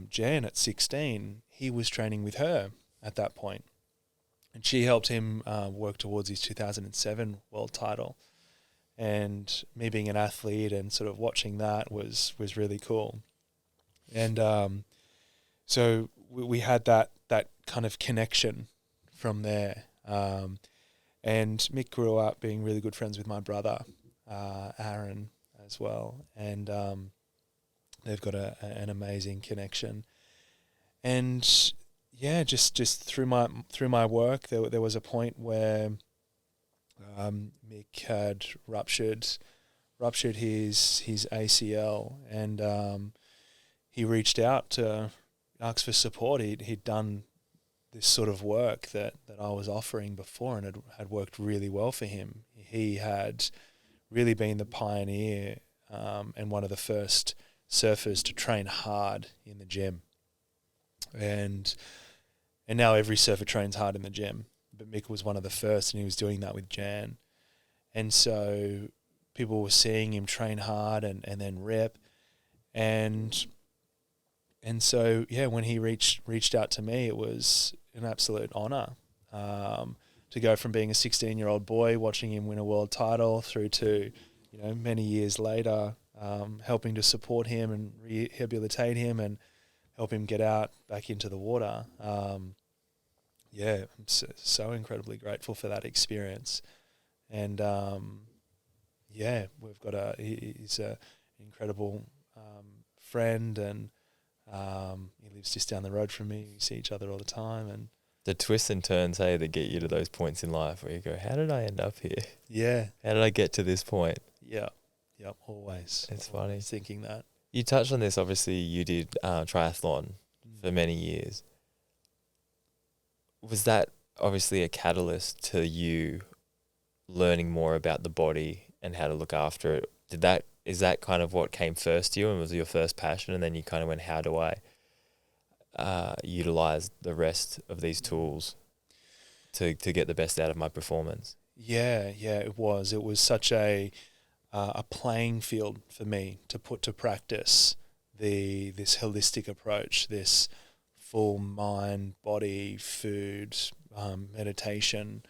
Jan at 16, he was training with her at that point. And she helped him work towards his 2007 world title. And me being an athlete and sort of watching that was really cool. And so we had that kind of connection from there. And Mick grew up being really good friends with my brother, Aaron, as well. And they've got an amazing connection. And just through my work, there was a point where Mick had ruptured his ACL, and he reached out to ask for support. He'd done this sort of work that I was offering before, and it had worked really well for him. He had really been the pioneer and one of the first surfers to train hard in the gym. And now every surfer trains hard in the gym, but Mick was one of the first, and he was doing that with Jan. And so people were seeing him train hard and then rip. And so, when he reached out to me, it was an absolute honor. To go from being a 16-year-old boy, watching him win a world title, through to, many years later, helping to support him and rehabilitate him and help him get out back into the water. I'm so incredibly grateful for that experience. And, we've got he's an incredible friend, and he lives just down the road from me. We see each other all the time. And the twists and turns, hey, that get you to those points in life where you go, how did I end up here? Yeah. How did I get to this point? Yeah. Yep. Always. It's funny. Thinking that. You touched on this, obviously you did triathlon for many years. Was that obviously a catalyst to you learning more about the body and how to look after it? Is that kind of what came first to you and was your first passion, and then you kind of went, how do I utilize the rest of these tools to get the best out of my performance? Yeah, it was. It was such a playing field for me to put to practice this holistic approach, this full mind, body, food, meditation,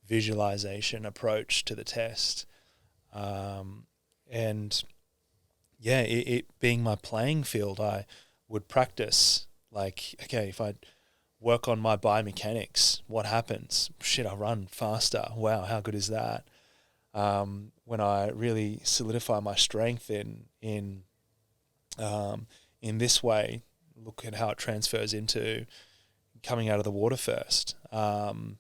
visualization approach to the test. It being my playing field, I would practice. Like, okay, if I work on my biomechanics, what happens? Shit, I run faster. Wow, how good is that? When I really solidify my strength in this way, look at how it transfers into coming out of the water first. And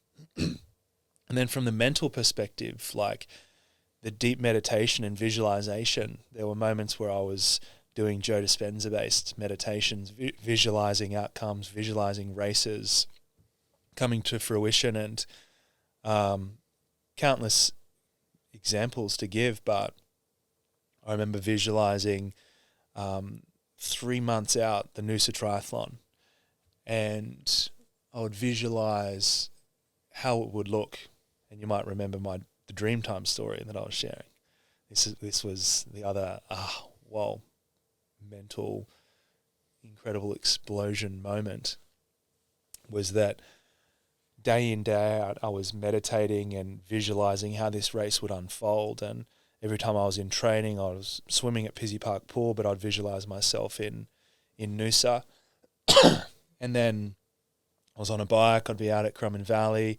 then from the mental perspective, like the deep meditation and visualization, there were moments where I was doing Joe Dispenza-based meditations, visualizing outcomes, visualizing races coming to fruition, and countless examples to give. But I remember visualizing 3 months out the Noosa Triathlon, and I would visualize how it would look. And you might remember the Dreamtime story that I was sharing. This was the other mental incredible explosion moment, was that day in, day out, I was meditating and visualizing how this race would unfold. And every time I was in training, I was swimming at Pizzey Park Pool, but I'd visualize myself in Noosa. And then I was on a bike, I'd be out at Crumman Valley,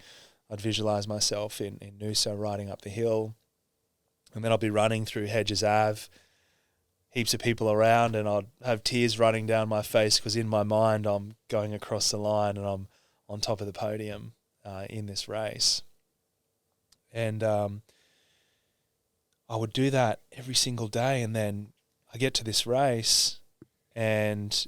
I'd visualize myself in Noosa riding up the hill. And then I'd be running through Hedges Ave, heaps of people around, and I'd have tears running down my face because in my mind I'm going across the line and I'm on top of the podium in this race. And I would do that every single day, and then I get to this race, and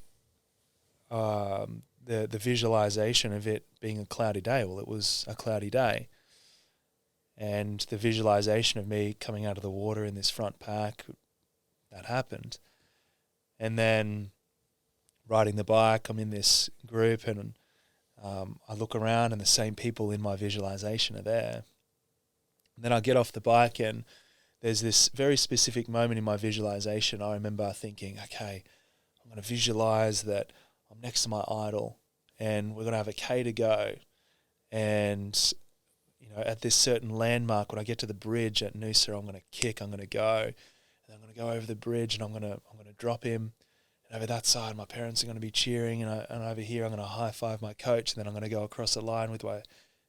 the visualization of it being a cloudy day, well, it was a cloudy day. And the visualization of me coming out of the water in this front pack, that happened. And then riding the bike, I'm in this group, and I look around and the same people in my visualization are there. And then I get off the bike, and there's this very specific moment in my visualization. I remember thinking, okay, I'm going to visualize that I'm next to my idol and we're going to have a K to go. And, at this certain landmark, when I get to the bridge at Noosa, I'm going to kick, I'm going to go. And I'm going to go over the bridge, and I'm going to drop him. And over that side, my parents are going to be cheering. And over here, I'm going to high five my coach. And then I'm going to go across the line with my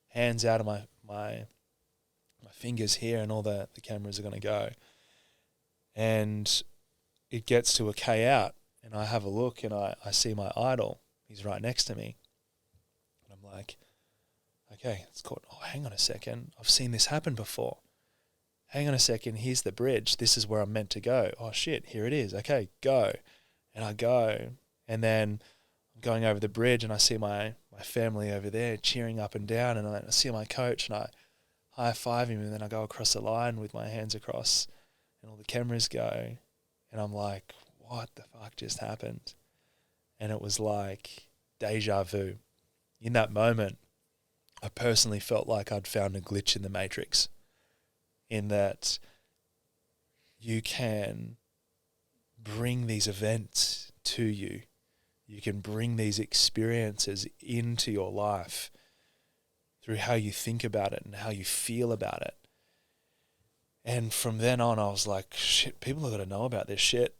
hands out of my fingers here, and all the cameras are going to go. And it gets to a K out, and I have a look, and I see my idol. He's right next to me. And I'm like, okay, it's called, hang on a second. I've seen this happen before. Hang on a second. Here's the bridge. This is where I'm meant to go. Oh, shit, here it is. Okay, go. And I go. And then I'm going over the bridge, and I see my family over there cheering up and down. And I see my coach, and I high-five him, and then I go across the line with my hands across, and all the cameras go. And I'm like, what the fuck just happened? And it was like deja vu. In that moment, I personally felt like I'd found a glitch in the Matrix, in that you can bring these events to you. You can bring these experiences into your life through how you think about it and how you feel about it. And from then on, I was like, shit, people have got to know about this shit.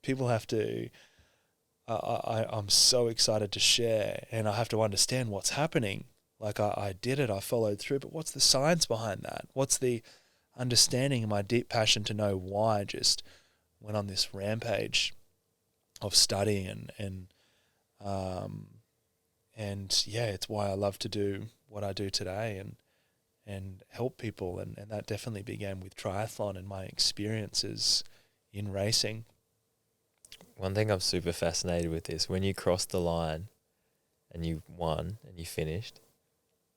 People have to, I'm so excited to share, and I have to understand what's happening. Like I did it, I followed through, but what's the science behind that? What's the understanding and my deep passion to know why I just went on this rampage of studying and yeah, it's why I love to do what I do today and help people. And that definitely began with triathlon and my experiences in racing. One thing I'm super fascinated with is when you crossed the line and you won and you finished,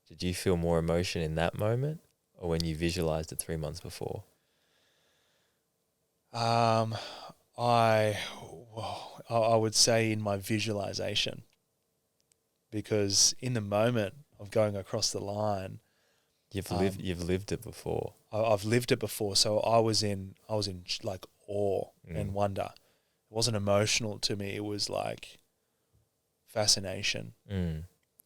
did you feel more emotion in that moment or when you visualized it 3 months before? I would say in my visualization, because in the moment of going across the line, You've lived it before. I've lived it before, so I was in like awe and wonder. It wasn't emotional to me; it was like fascination.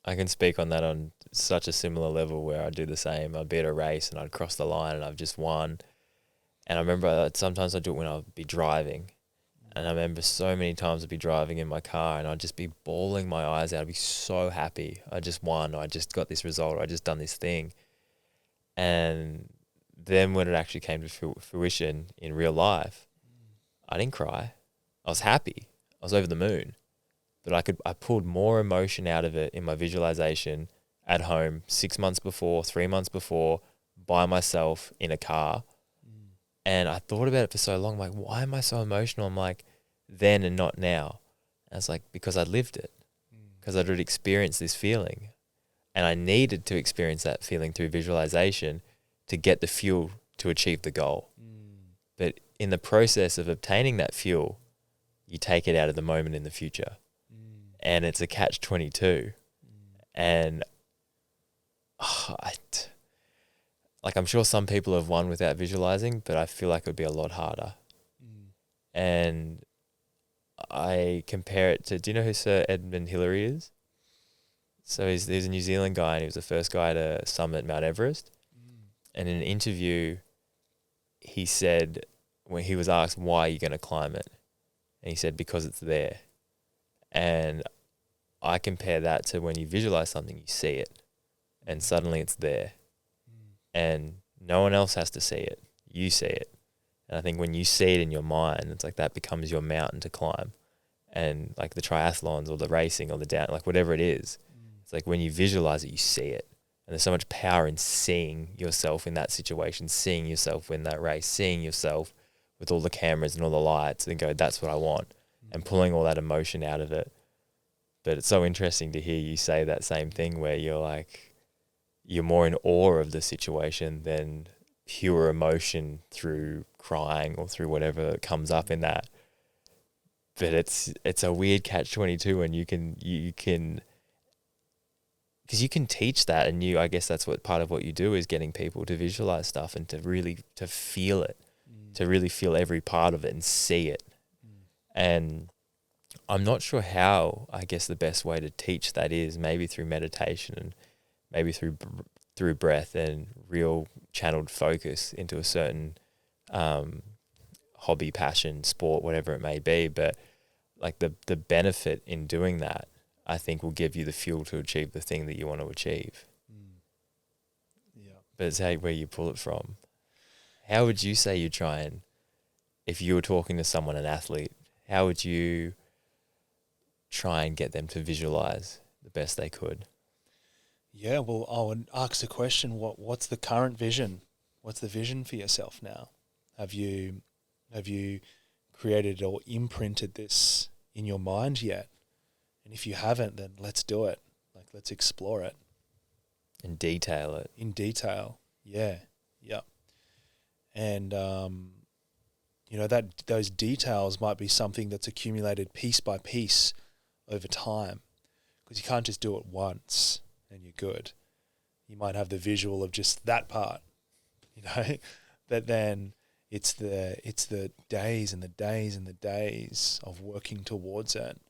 I can speak on that on such a similar level where I do the same. I'd be at a race and I'd cross the line and I've just won. And I remember sometimes I'd do it when I'd be driving. And I remember so many times I'd be driving in my car and I'd just be bawling my eyes out. I'd be so happy. I just won. I just got this result. I just done this thing. And then when it actually came to fruition in real life, I didn't cry. I was happy. I was over the moon. But I pulled more emotion out of it in my visualization at home 6 months before, 3 months before, by myself in a car. And I thought about it for so long. I'm like, why am I so emotional? I'm like, then and not now. And I was like, because I lived it. Because I'd already experienced this feeling. And I needed to experience that feeling through visualization to get the fuel to achieve the goal. But in the process of obtaining that fuel, you take it out of the moment in the future. And it's a catch-22. And I'm sure some people have won without visualizing, but I feel like it would be a lot harder. And I compare it to, do you know who Sir Edmund Hillary is? So he's a New Zealand guy, and he was the first guy to summit Mount Everest. And in an interview, he said, when he was asked, why are you going to climb it? And he said, because it's there. And I compare that to when you visualize something, you see it, and suddenly it's there. And no one else has to see it. You see it. And I think when you see it in your mind, it's like that becomes your mountain to climb. And like the triathlons or the racing or the down, like whatever it is, it's like when you visualize it, you see it. And there's so much power in seeing yourself in that situation, seeing yourself win that race, seeing yourself with all the cameras and all the lights and go, that's what I want, and pulling all that emotion out of it. But it's so interesting to hear you say that same thing where you're like, you're more in awe of the situation than pure emotion through crying or through whatever comes up in that. But it's a weird catch-22, and you can because you can teach that, and I guess that's what part of what you do is getting people to visualize stuff and to really to feel it, to really feel every part of it and see it. And I'm not sure how, I guess the best way to teach that is maybe through meditation and maybe through breath and real channeled focus into a certain hobby, passion, sport, whatever it may be. But like the benefit in doing that, I think, will give you the fuel to achieve the thing that you want to achieve. Yeah. But it's where you pull it from. How would you say you try and, if you were talking to someone, an athlete, how would you try and get them to visualize the best they could? Yeah, well, I would ask the question, what's the current vision? What's the vision for yourself now? Have you created or imprinted this in your mind yet? And if you haven't, then let's do it. Like, let's explore it. And detail it. In detail. Yeah. Yeah. And, that those details might be something that's accumulated piece by piece over time, because you can't just do it once and you're good. You might have the visual of just that part, but then it's the days and the days and the days of working towards it,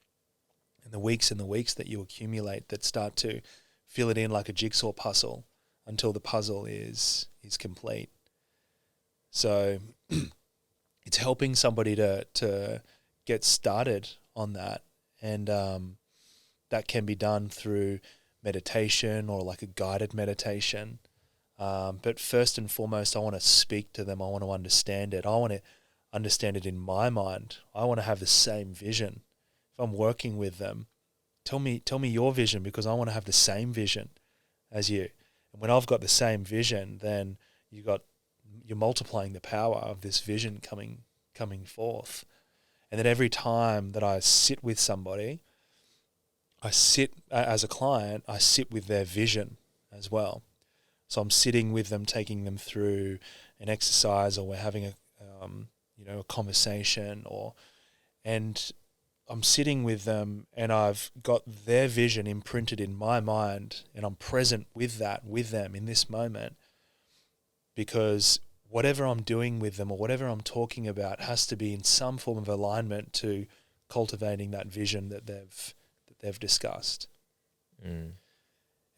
and the weeks that you accumulate that start to fill it in like a jigsaw puzzle until the puzzle is complete. So it's helping somebody to get started on that, and that can be done through meditation or like a guided meditation. But first and foremost, I want to speak to them. I want to understand it. I want to understand it in my mind. I want to have the same vision. If I'm working with them, tell me your vision, because I want to have the same vision as you. And when I've got the same vision, then you're multiplying the power of this vision coming forth. And then every time that I sit with somebody, as a client, I sit with their vision as well. So I'm sitting with them, taking them through an exercise, or we're having a conversation, and I'm sitting with them, and I've got their vision imprinted in my mind, and I'm present with them in this moment, because whatever I'm doing with them or whatever I'm talking about has to be in some form of alignment to cultivating that vision that they've discussed.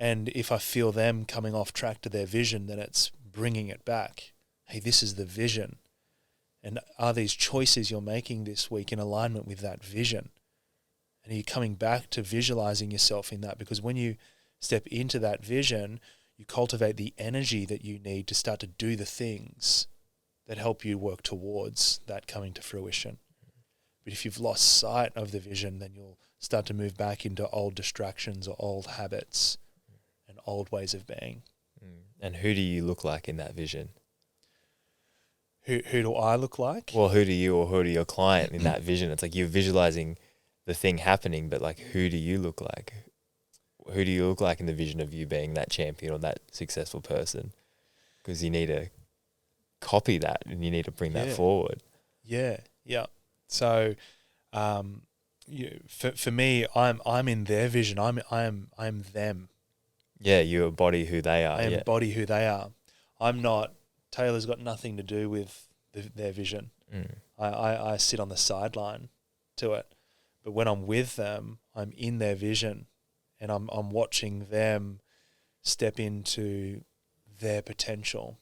And if I feel them coming off track to their vision, then it's bringing it back. Hey, this is the vision. And are these choices you're making this week in alignment with that vision? And are you coming back to visualizing yourself in that? Because when you step into that vision, you cultivate the energy that you need to start to do the things that help you work towards that coming to fruition. But if you've lost sight of the vision, then you'll start to move back into old distractions or old habits and old ways of being. And who do you look like in that vision? Who do I look like? Well, who do you or who do your client in that vision? It's like you're visualizing the thing happening, but like, who do you look like? Who do you look like in the vision of you being that champion or that successful person? Because you need to copy that and you need to bring that forward. Yeah. So, for me, I'm in their vision. I'm them. Yeah, you embody who they are. I embody who they are. I'm not. Taylor's got nothing to do with their vision. I sit on the sideline to it, but when I'm with them, I'm in their vision, and I'm watching them step into their potential.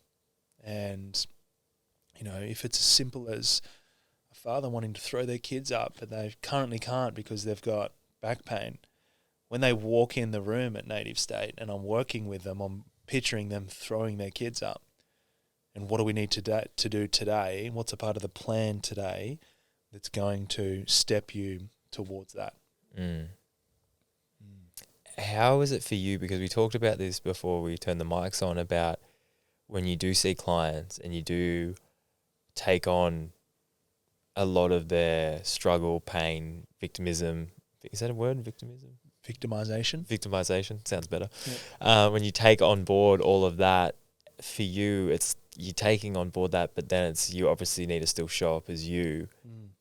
And if it's as simple as a father wanting to throw their kids up, but they currently can't because they've got back pain, when they walk in the room at Native State and I'm working with them, I'm picturing them throwing their kids up. And what do we need to do today? What's a part of the plan today that's going to step you towards that? How is it for you? Because we talked about this before we turned the mics on, about when you do see clients and you do take on a lot of their struggle, pain, victimism. Is that a word? Victimization sounds better. Yeah. When you take on board all of that, for you, it's you taking on board that, but then it's you obviously need to still show up as you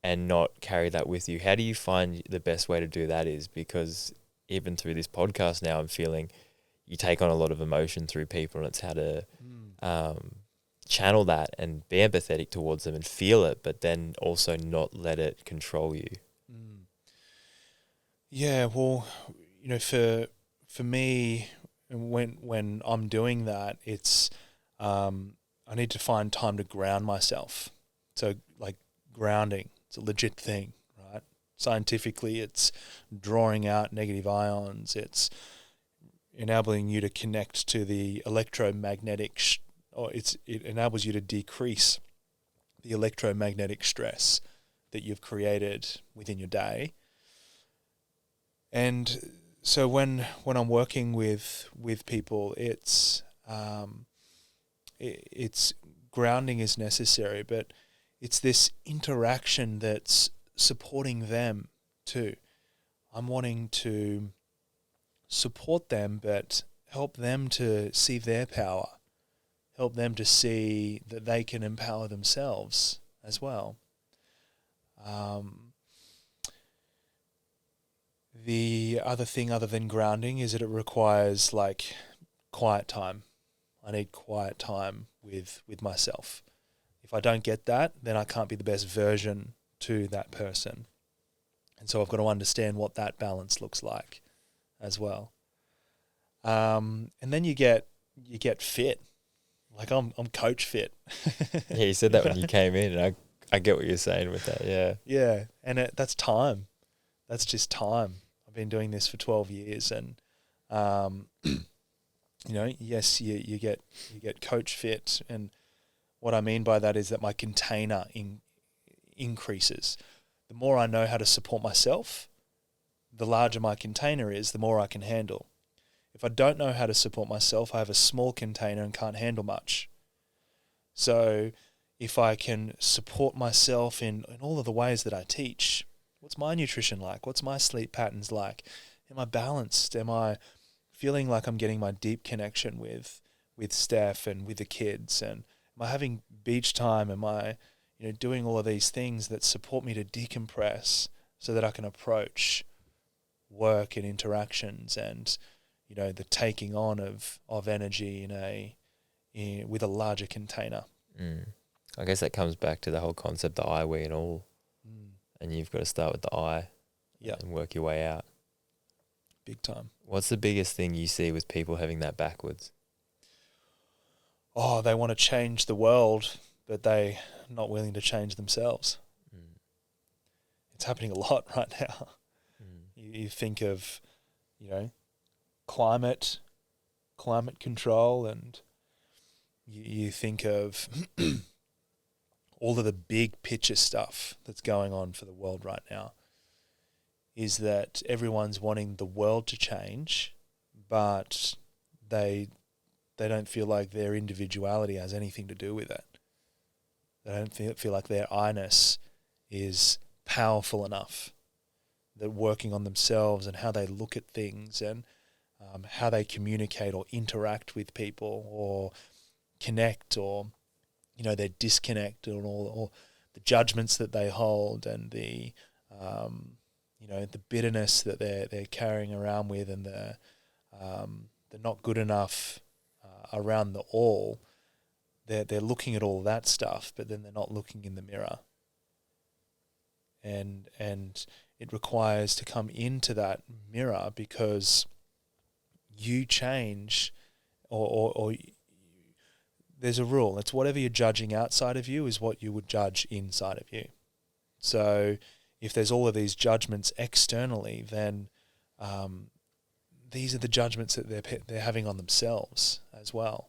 and not carry that with you. How do you find the best way to do that is? Because even through this podcast now, I'm feeling you take on a lot of emotion through people, and it's how to channel that and be empathetic towards them and feel it, but then also not let it control you. Yeah, well, for me, when I'm doing that, it's I need to find time to ground myself. So like grounding, it's a legit thing, right? Scientifically, it's drawing out negative ions. It's enabling you to connect to the electromagnetic, it enables you to decrease the electromagnetic stress that you've created within your day. And so when I'm working with people, it's grounding is necessary, but it's this interaction that's supporting them too. I'm wanting to support them, but help them to see their power, help them to see that they can empower themselves as well. The other thing other than grounding is that it requires like quiet time. I need quiet time with myself. If I don't get that, then I can't be the best version to that person. And so I've got to understand what that balance looks like as well. And then you get fit. Like I'm coach fit. Yeah, you said that when you came in, and I get what you're saying with that. Yeah. Yeah, and that's time. That's just time. I've been doing this for 12 years, and yes, you get coach fit, and what I mean by that is that my container increases. The more I know how to support myself, the larger my container is, the more I can handle. If I don't know how to support myself, I have a small container and can't handle much. So if I can support myself in all of the ways that I teach, what's my nutrition like? What's my sleep patterns like? Am I balanced? Am I feeling like I'm getting my deep connection with Steph and with the kids? And am I having beach time? Am I doing all of these things that support me to decompress so that I can approach work and interactions and the taking on of energy with a larger container. I guess that comes back to the whole concept, the I, we, and all. And you've got to start with the I and work your way out. Big time. What's the biggest thing you see with people having that backwards? Oh, they want to change the world, but they're not willing to change themselves. It's happening a lot right now. You think of, climate control, and you think of all of the big picture stuff that's going on for the world right now, is that everyone's wanting the world to change, but they don't feel like their individuality has anything to do with it. They don't feel like their I-ness is powerful enough, that working on themselves and how they look at things and how they communicate or interact with people or connect, or their disconnect, or the judgments that they hold, and the bitterness that they're carrying around with, and the not good enough around the all. They're looking at all that stuff, but then they're not looking in the mirror. And it requires to come into that mirror, because you change, or there's a rule. It's whatever you're judging outside of you is what you would judge inside of you. So if there's all of these judgments externally, then these are the judgments that they're having on themselves as well.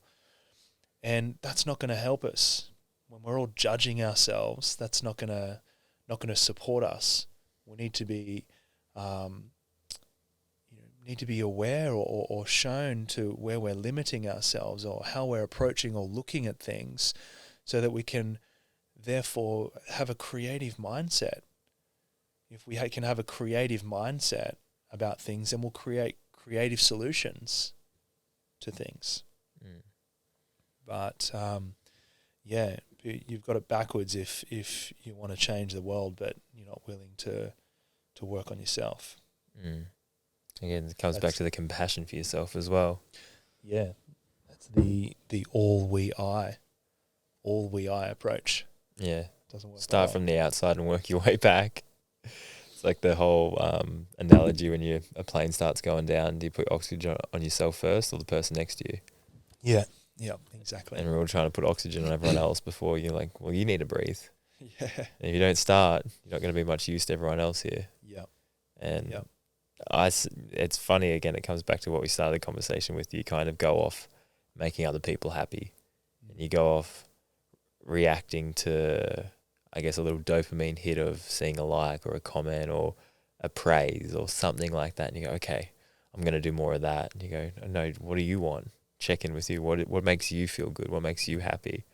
And that's not going to help us. When we're all judging ourselves, that's not going to support us. We need to be aware or shown to where we're limiting ourselves, or how we're approaching or looking at things, so that we can therefore have a creative mindset. If we can have a creative mindset about things, then we'll create creative solutions to things. But you've got it backwards if you want to change the world, but you're not willing to work on yourself. Again, it comes back to the compassion for yourself as well. Yeah, that's the all we I approach. Yeah, doesn't work. Start from the outside and work your way back. It's like the whole analogy when a plane starts going down. Do you put oxygen on yourself first, or the person next to you? Yeah, exactly. And we're all trying to put oxygen on everyone else before you're like, well, you need to breathe. Yeah. And if you don't start, you're not going to be much use to everyone else here. Yeah. And it's funny, again, it comes back to what we started the conversation with. You kind of go off making other people happy, and you go off reacting to, I guess, a little dopamine hit of seeing a like or a comment or a praise or something like that. And you go, okay, I'm going to do more of that. And you go, no, what do you want? Check in with you. What makes you feel good? What makes you happy?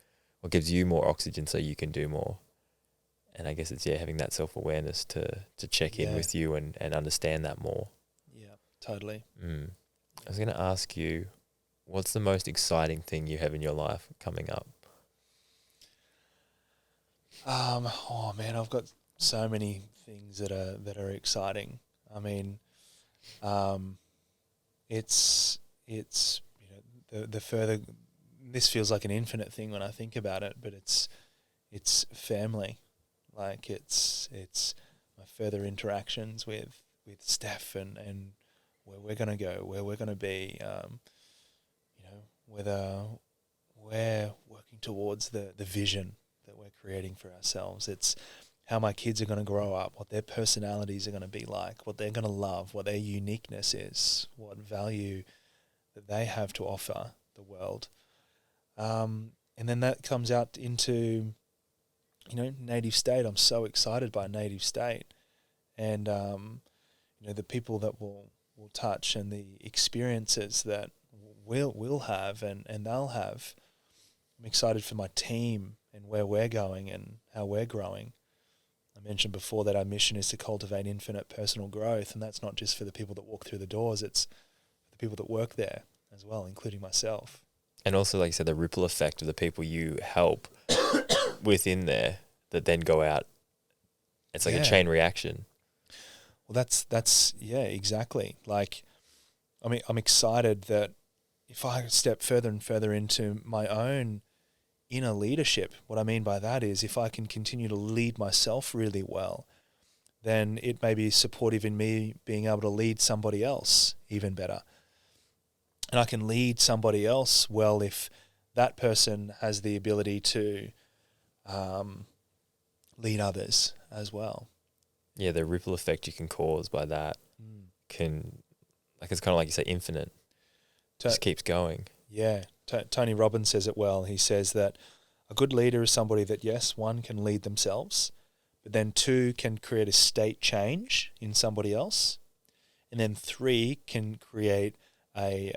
What gives you more oxygen so you can do more? And I guess it's having that self-awareness to check in with you and understand that more. Yeah, totally. I was going to ask you, what's the most exciting thing you have in your life coming up? Oh man, I've got so many things that are exciting. I mean, it's the further, this feels like an infinite thing when I think about it, but it's family. Like it's my further interactions with Steph and where we're going to go, where we're going to be, whether we're working towards the vision that we're creating for ourselves. It's how my kids are going to grow up, what their personalities are going to be like, what they're going to love, what their uniqueness is, what value that they have to offer the world. And then that comes out into, native state. I'm so excited by native state. And, the people that will touch and the experiences that we'll have and they'll have. I'm excited for my team and where we're going and how we're growing. I mentioned before that our mission is to cultivate infinite personal growth, and that's not just for the people that walk through the doors, it's for the people that work there as well, including myself. And also, like you said, the ripple effect of the people you help within there that then go out. It's like a chain reaction. Well, that's exactly. Like, I'm excited that if I step further and further into my own inner leadership, what I mean by that is if I can continue to lead myself really well, then it may be supportive in me being able to lead somebody else even better. And I can lead somebody else well if that person has the ability to lead others as well. Yeah, the ripple effect you can cause by that it's kind of like you say, infinite. Just keeps going. Yeah. Tony Robbins says it well. He says that a good leader is somebody that, yes, one, can lead themselves, but then two, can create a state change in somebody else, and then three, can create a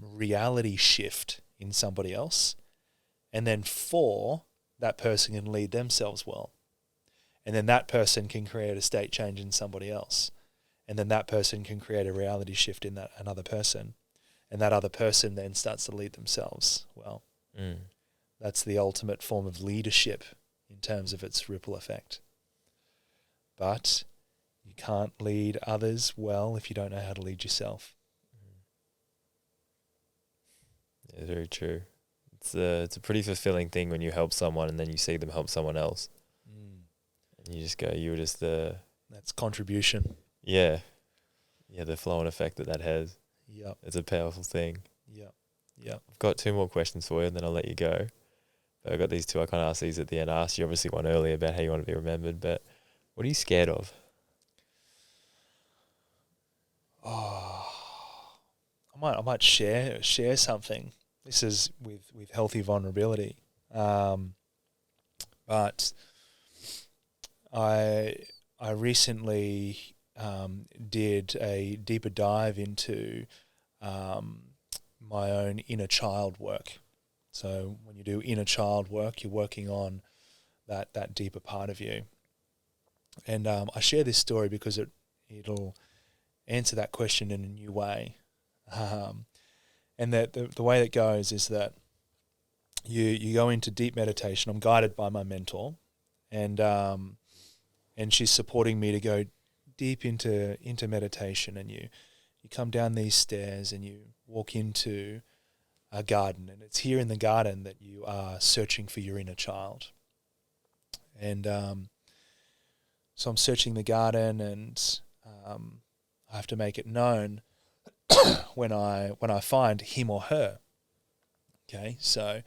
reality shift in somebody else, and then four, that person can lead themselves well, and then that person can create a state change in somebody else, and then that person can create a reality shift in that another person, and that other person then starts to lead themselves well. That's the ultimate form of leadership in terms of its ripple effect. But you can't lead others well if you don't know how to lead yourself. Yeah, very true. It's a pretty fulfilling thing when you help someone and then you see them help someone else. And you just go, you were just the... That's contribution. Yeah. Yeah, the flow and effect that has. Yep. It's a powerful thing. Yep. I've got two more questions for you and then I'll let you go. But I've got these two. I can't ask these at the end. I asked you obviously one earlier about how you want to be remembered, but what are you scared of? I might share something. This is with healthy vulnerability. But I recently did a deeper dive into my own inner child work. So when you do inner child work, you're working on that deeper part of you. And I share this story because it'll answer that question in a new way. And that the way it goes is that you go into deep meditation. I'm guided by my mentor, and she's supporting me to go deep into meditation. And you come down these stairs and you walk into a garden, and it's here in the garden that you are searching for your inner child. And so I'm searching the garden, and I have to make it known when I find him or her. Okay, so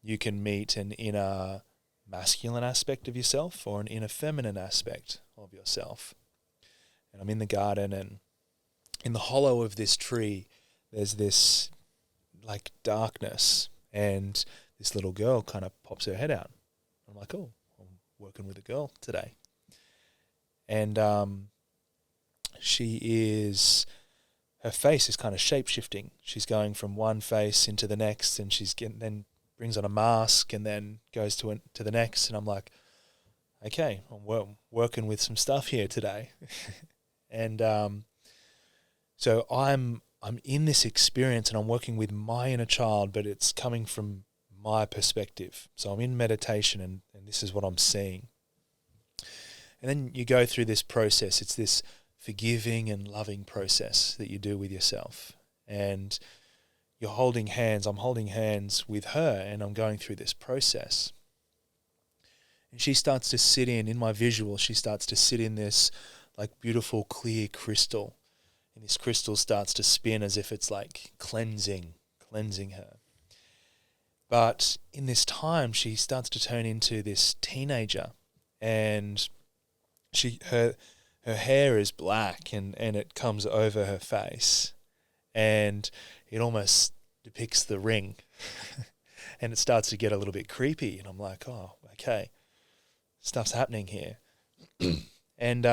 you can meet an inner masculine aspect of yourself or an inner feminine aspect of yourself. And I'm in the garden, and in the hollow of this tree, there's this like darkness, and this little girl kind of pops her head out. I'm like, oh, I'm working with a girl today. And her face is kind of shape-shifting. She's going from one face into the next, and then brings on a mask and then goes to the next. And I'm like, okay, I'm working with some stuff here today. And so I'm in this experience, and I'm working with my inner child, but it's coming from my perspective. So I'm in meditation, and this is what I'm seeing. And then you go through this process. It's this forgiving and loving process that you do with yourself. And you're holding hands. I'm holding hands with her, and I'm going through this process. And she starts to sit in my visual, she starts to sit in this like beautiful clear crystal. and this crystal starts to spin as if it's like cleansing her. But in this time, she starts to turn into this teenager, and her hair is black and it comes over her face, and it almost depicts the ring. And it starts to get a little bit creepy, and I'm like, oh, okay, stuff's happening here. And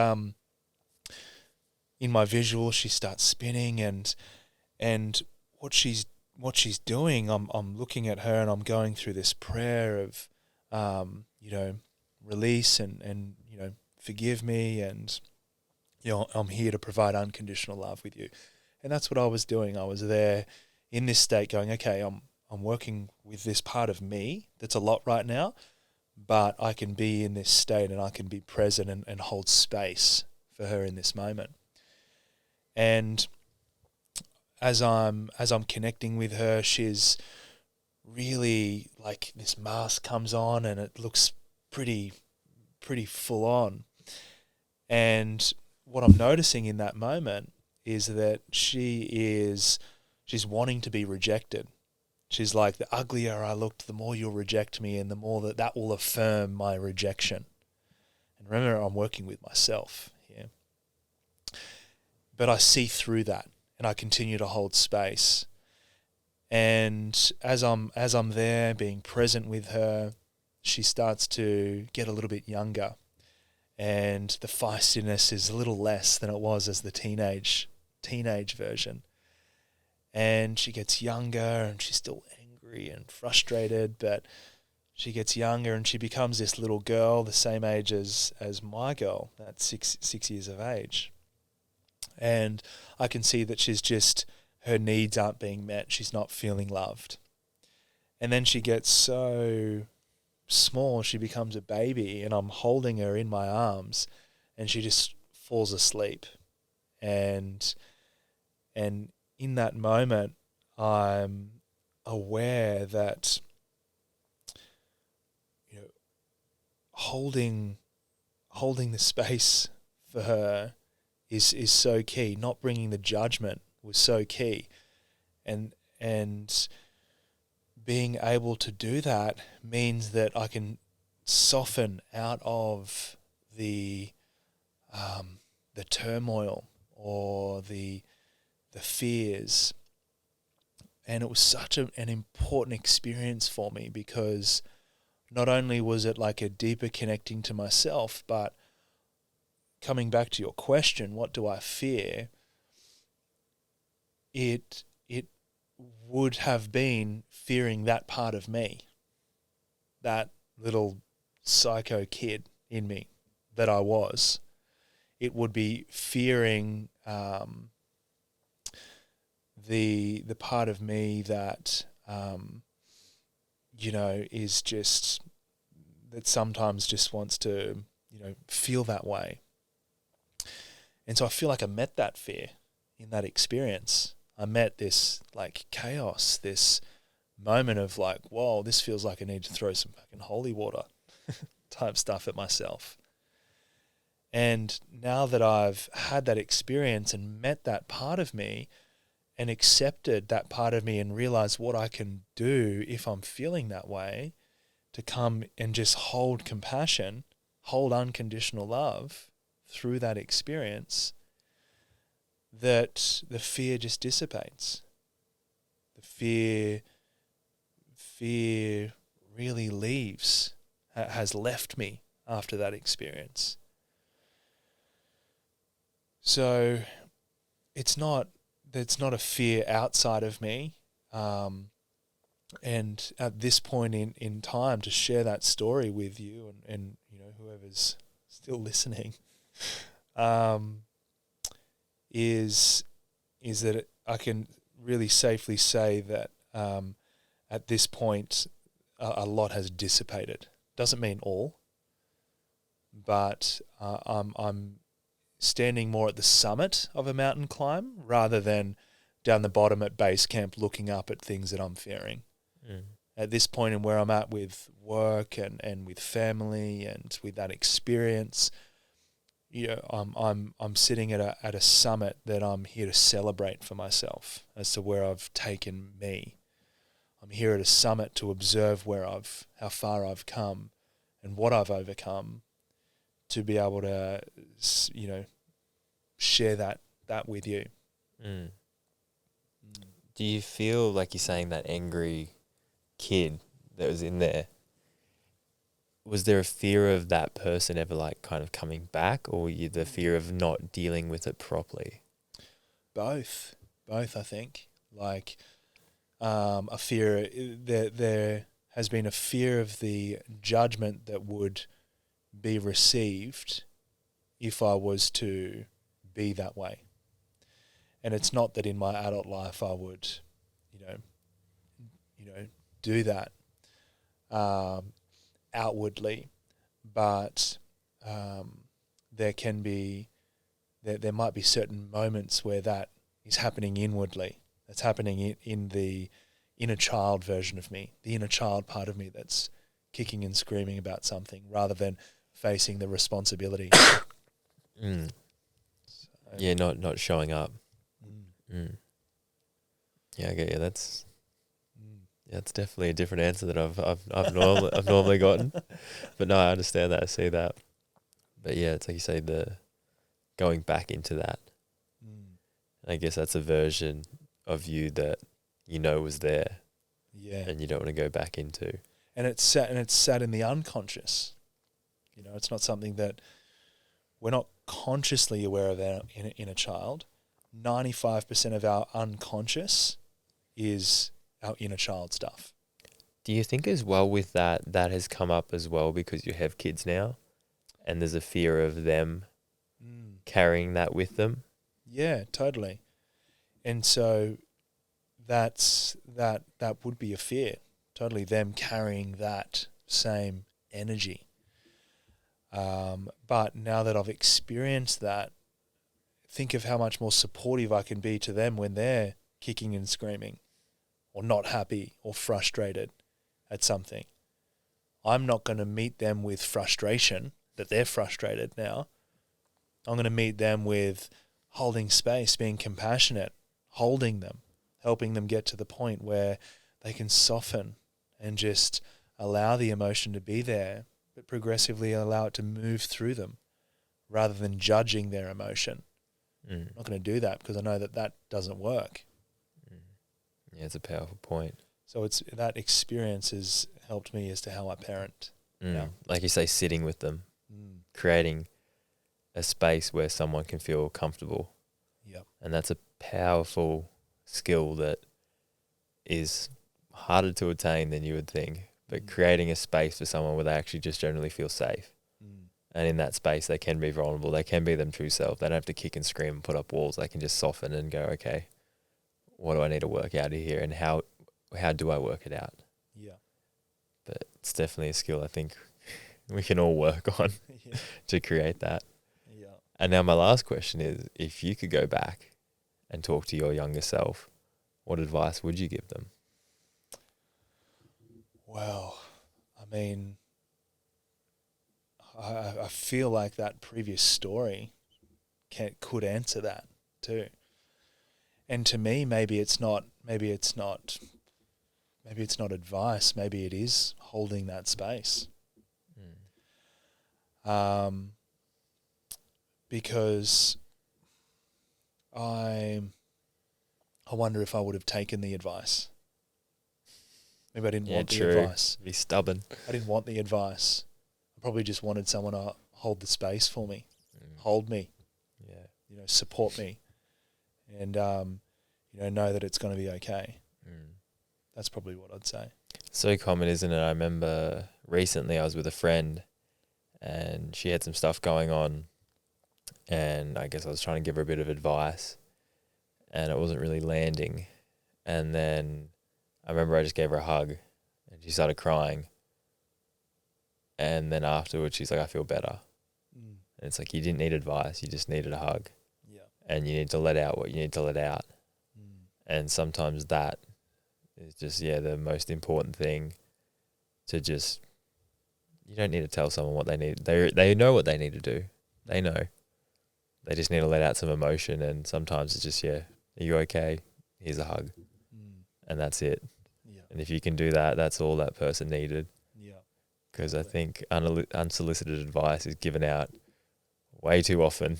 in my visual, she starts spinning, and what she's doing, I'm looking at her, and I'm going through this prayer of, release and forgive me, and I'm here to provide unconditional love with you. And that's what I was doing. I was there in this state, going, okay, I'm working with this part of me that's a lot right now, but I can be in this state and I can be present and hold space for her in this moment. And as I'm connecting with her, she's really like, this mask comes on and it looks pretty full on. And what I'm noticing in that moment is that she's wanting to be rejected. She's like, the uglier I look, the more you'll reject me, and the more that will affirm my rejection. And remember, I'm working with myself here. But I see through that, and I continue to hold space. And as I'm there being present with her, she starts to get a little bit younger, and the feistiness is a little less than it was as the teenage version. And she gets younger, and she's still angry and frustrated, but she gets younger and she becomes this little girl, the same age as my girl, at six years of age. And I can see that her needs aren't being met. She's not feeling loved. And then she gets so small, she becomes a baby, and I'm holding her in my arms, and she just falls asleep. And in that moment, I'm aware that, holding the space for her is so key. Not bringing the judgment was so key, and being able to do that means that I can soften out of the turmoil or the fears. And it was such an important experience for me, because not only was it like a deeper connecting to myself, but coming back to your question, what do I fear? It would have been fearing that part of me, that little psycho kid in me that I was. It would be fearing the part of me that is just, that sometimes just wants to feel that way. And so I feel like I met that fear in that experience. I met this like chaos, this moment of like, whoa, this feels like I need to throw some fucking holy water type stuff at myself. And now that I've had that experience and met that part of me and accepted that part of me and realized what I can do if I'm feeling that way, to come and just hold compassion, hold unconditional love through that experience, that the fear just dissipates. The fear really leaves, has left me after that experience. So it's not a fear outside of me. And at this point in time, to share that story with you and whoever's still listening, is that I can really safely say that at this point a lot has dissipated. Doesn't mean all, but I'm standing more at the summit of a mountain climb rather than down the bottom at base camp looking up at things that I'm fearing. Mm. At this point in where I'm at with work and with family and with that experience, I'm sitting at a summit that I'm here to celebrate for myself as to where I've taken me. I'm here at a summit to observe how far I've come and what I've overcome, to be able to, share that with you. Mm. Do you feel like you're saying that angry kid that was in there? Was there a fear of that person ever like kind of coming back, or were you the fear of not dealing with it properly? Both, I think. Like, a fear, there has been a fear of the judgment that would be received if I was to be that way. And it's not that in my adult life I would, do that outwardly, but there might be certain moments where that is happening inwardly. That's happening in the inner child version of me, the inner child part of me that's kicking and screaming about something rather than facing the responsibility. Mm. So, yeah, not showing up. Mm. Yeah, I get you. That's definitely a different answer that I've normally gotten. But no, I understand that. I see that. But yeah, it's like you say, the going back into that. I guess that's a version of you that was there. Yeah. And you don't want to go back into. And it's sat in the unconscious. It's not something that we're not consciously aware of in a child. 95% of our unconscious is our inner child stuff. Do you think as well with that has come up as well because you have kids now and there's a fear of them carrying that with them? Yeah, totally. And so that would be a fear, totally, them carrying that same energy. But now that I've experienced that, think of how much more supportive I can be to them when they're kicking and screaming or not happy or frustrated at something. I'm not going to meet them with frustration that they're frustrated now. I'm going to meet them with holding space, being compassionate, holding them, helping them get to the point where they can soften and just allow the emotion to be there, but progressively allow it to move through them rather than judging their emotion. I'm not going to do that because I know that doesn't work. Yeah, it's a powerful point. So it's that experience has helped me as to how I parent. Now. Like you say, sitting with them, creating a space where someone can feel comfortable. Yep. And that's a powerful skill that is harder to attain than you would think. But creating a space for someone where they actually just generally feel safe. And in that space, they can be vulnerable. They can be them true self. They don't have to kick and scream and put up walls. They can just soften and go, okay, what do I need to work out of here? And how do I work it out? Yeah. But it's definitely a skill I think we can all work on to create that. Yeah. And now my last question is, if you could go back and talk to your younger self, what advice would you give them? Well, I mean, I feel like that previous story could answer that too. And to me, maybe it's not advice. Maybe it is holding that space. Because I wonder if I would have taken the advice. Maybe I didn't want the advice. Be stubborn. I didn't want the advice. I probably just wanted someone to hold the space for me, hold me, support me, and know that it's going to be okay. That's probably what I'd say. So common, isn't it? I remember recently I was with a friend, and she had some stuff going on, and I guess I was trying to give her a bit of advice, and it wasn't really landing. And then I remember I just gave her a hug, and she started crying. And then afterwards, she's like, I feel better. And it's like, you didn't need advice. You just needed a hug. Yeah. And you need to let out what you need to let out. And sometimes that is just, the most important thing to just, you don't need to tell someone what they need. They know what they need to do. They know. they just need to let out some emotion, and sometimes it's just, yeah, are you okay? Here's a hug. And that's it. Yeah. And if you can do that, that's all that person needed. Yeah. Because I think unsolicited advice is given out way too often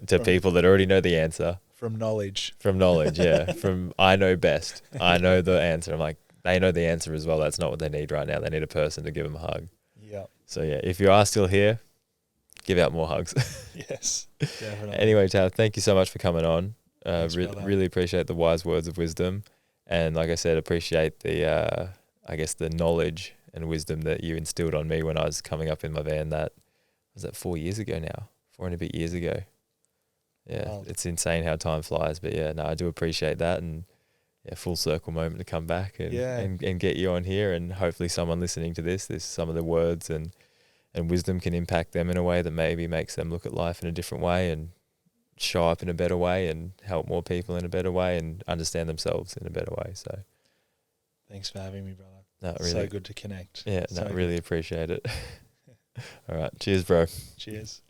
to people that already know the answer. From knowledge. From knowledge, yeah. From I know best. I know the answer. I'm like, they know the answer as well. That's not what they need right now. They need a person to give them a hug. Yeah. So yeah, if you are still here, give out more hugs. Yes, definitely. Anyway, Taylor, thank you so much for coming on. Thanks, brother. Really appreciate the wise words of wisdom. And like I said, appreciate the, I guess, the knowledge and wisdom that you instilled on me when I was coming up in my van. That was that 4 years ago now, 4 and a bit years ago. Yeah, Wow. It's insane how time flies. But yeah, no, I do appreciate that. And yeah, full circle moment to come back and get you on here. And hopefully someone listening to this, some of the words and wisdom can impact them in a way that maybe makes them look at life in a different way and show up in a better way and help more people in a better way and understand themselves in a better way. So thanks for having me, brother. no, really, so good to connect. Yeah, So no, really appreciate it. All right. Cheers, bro. Cheers.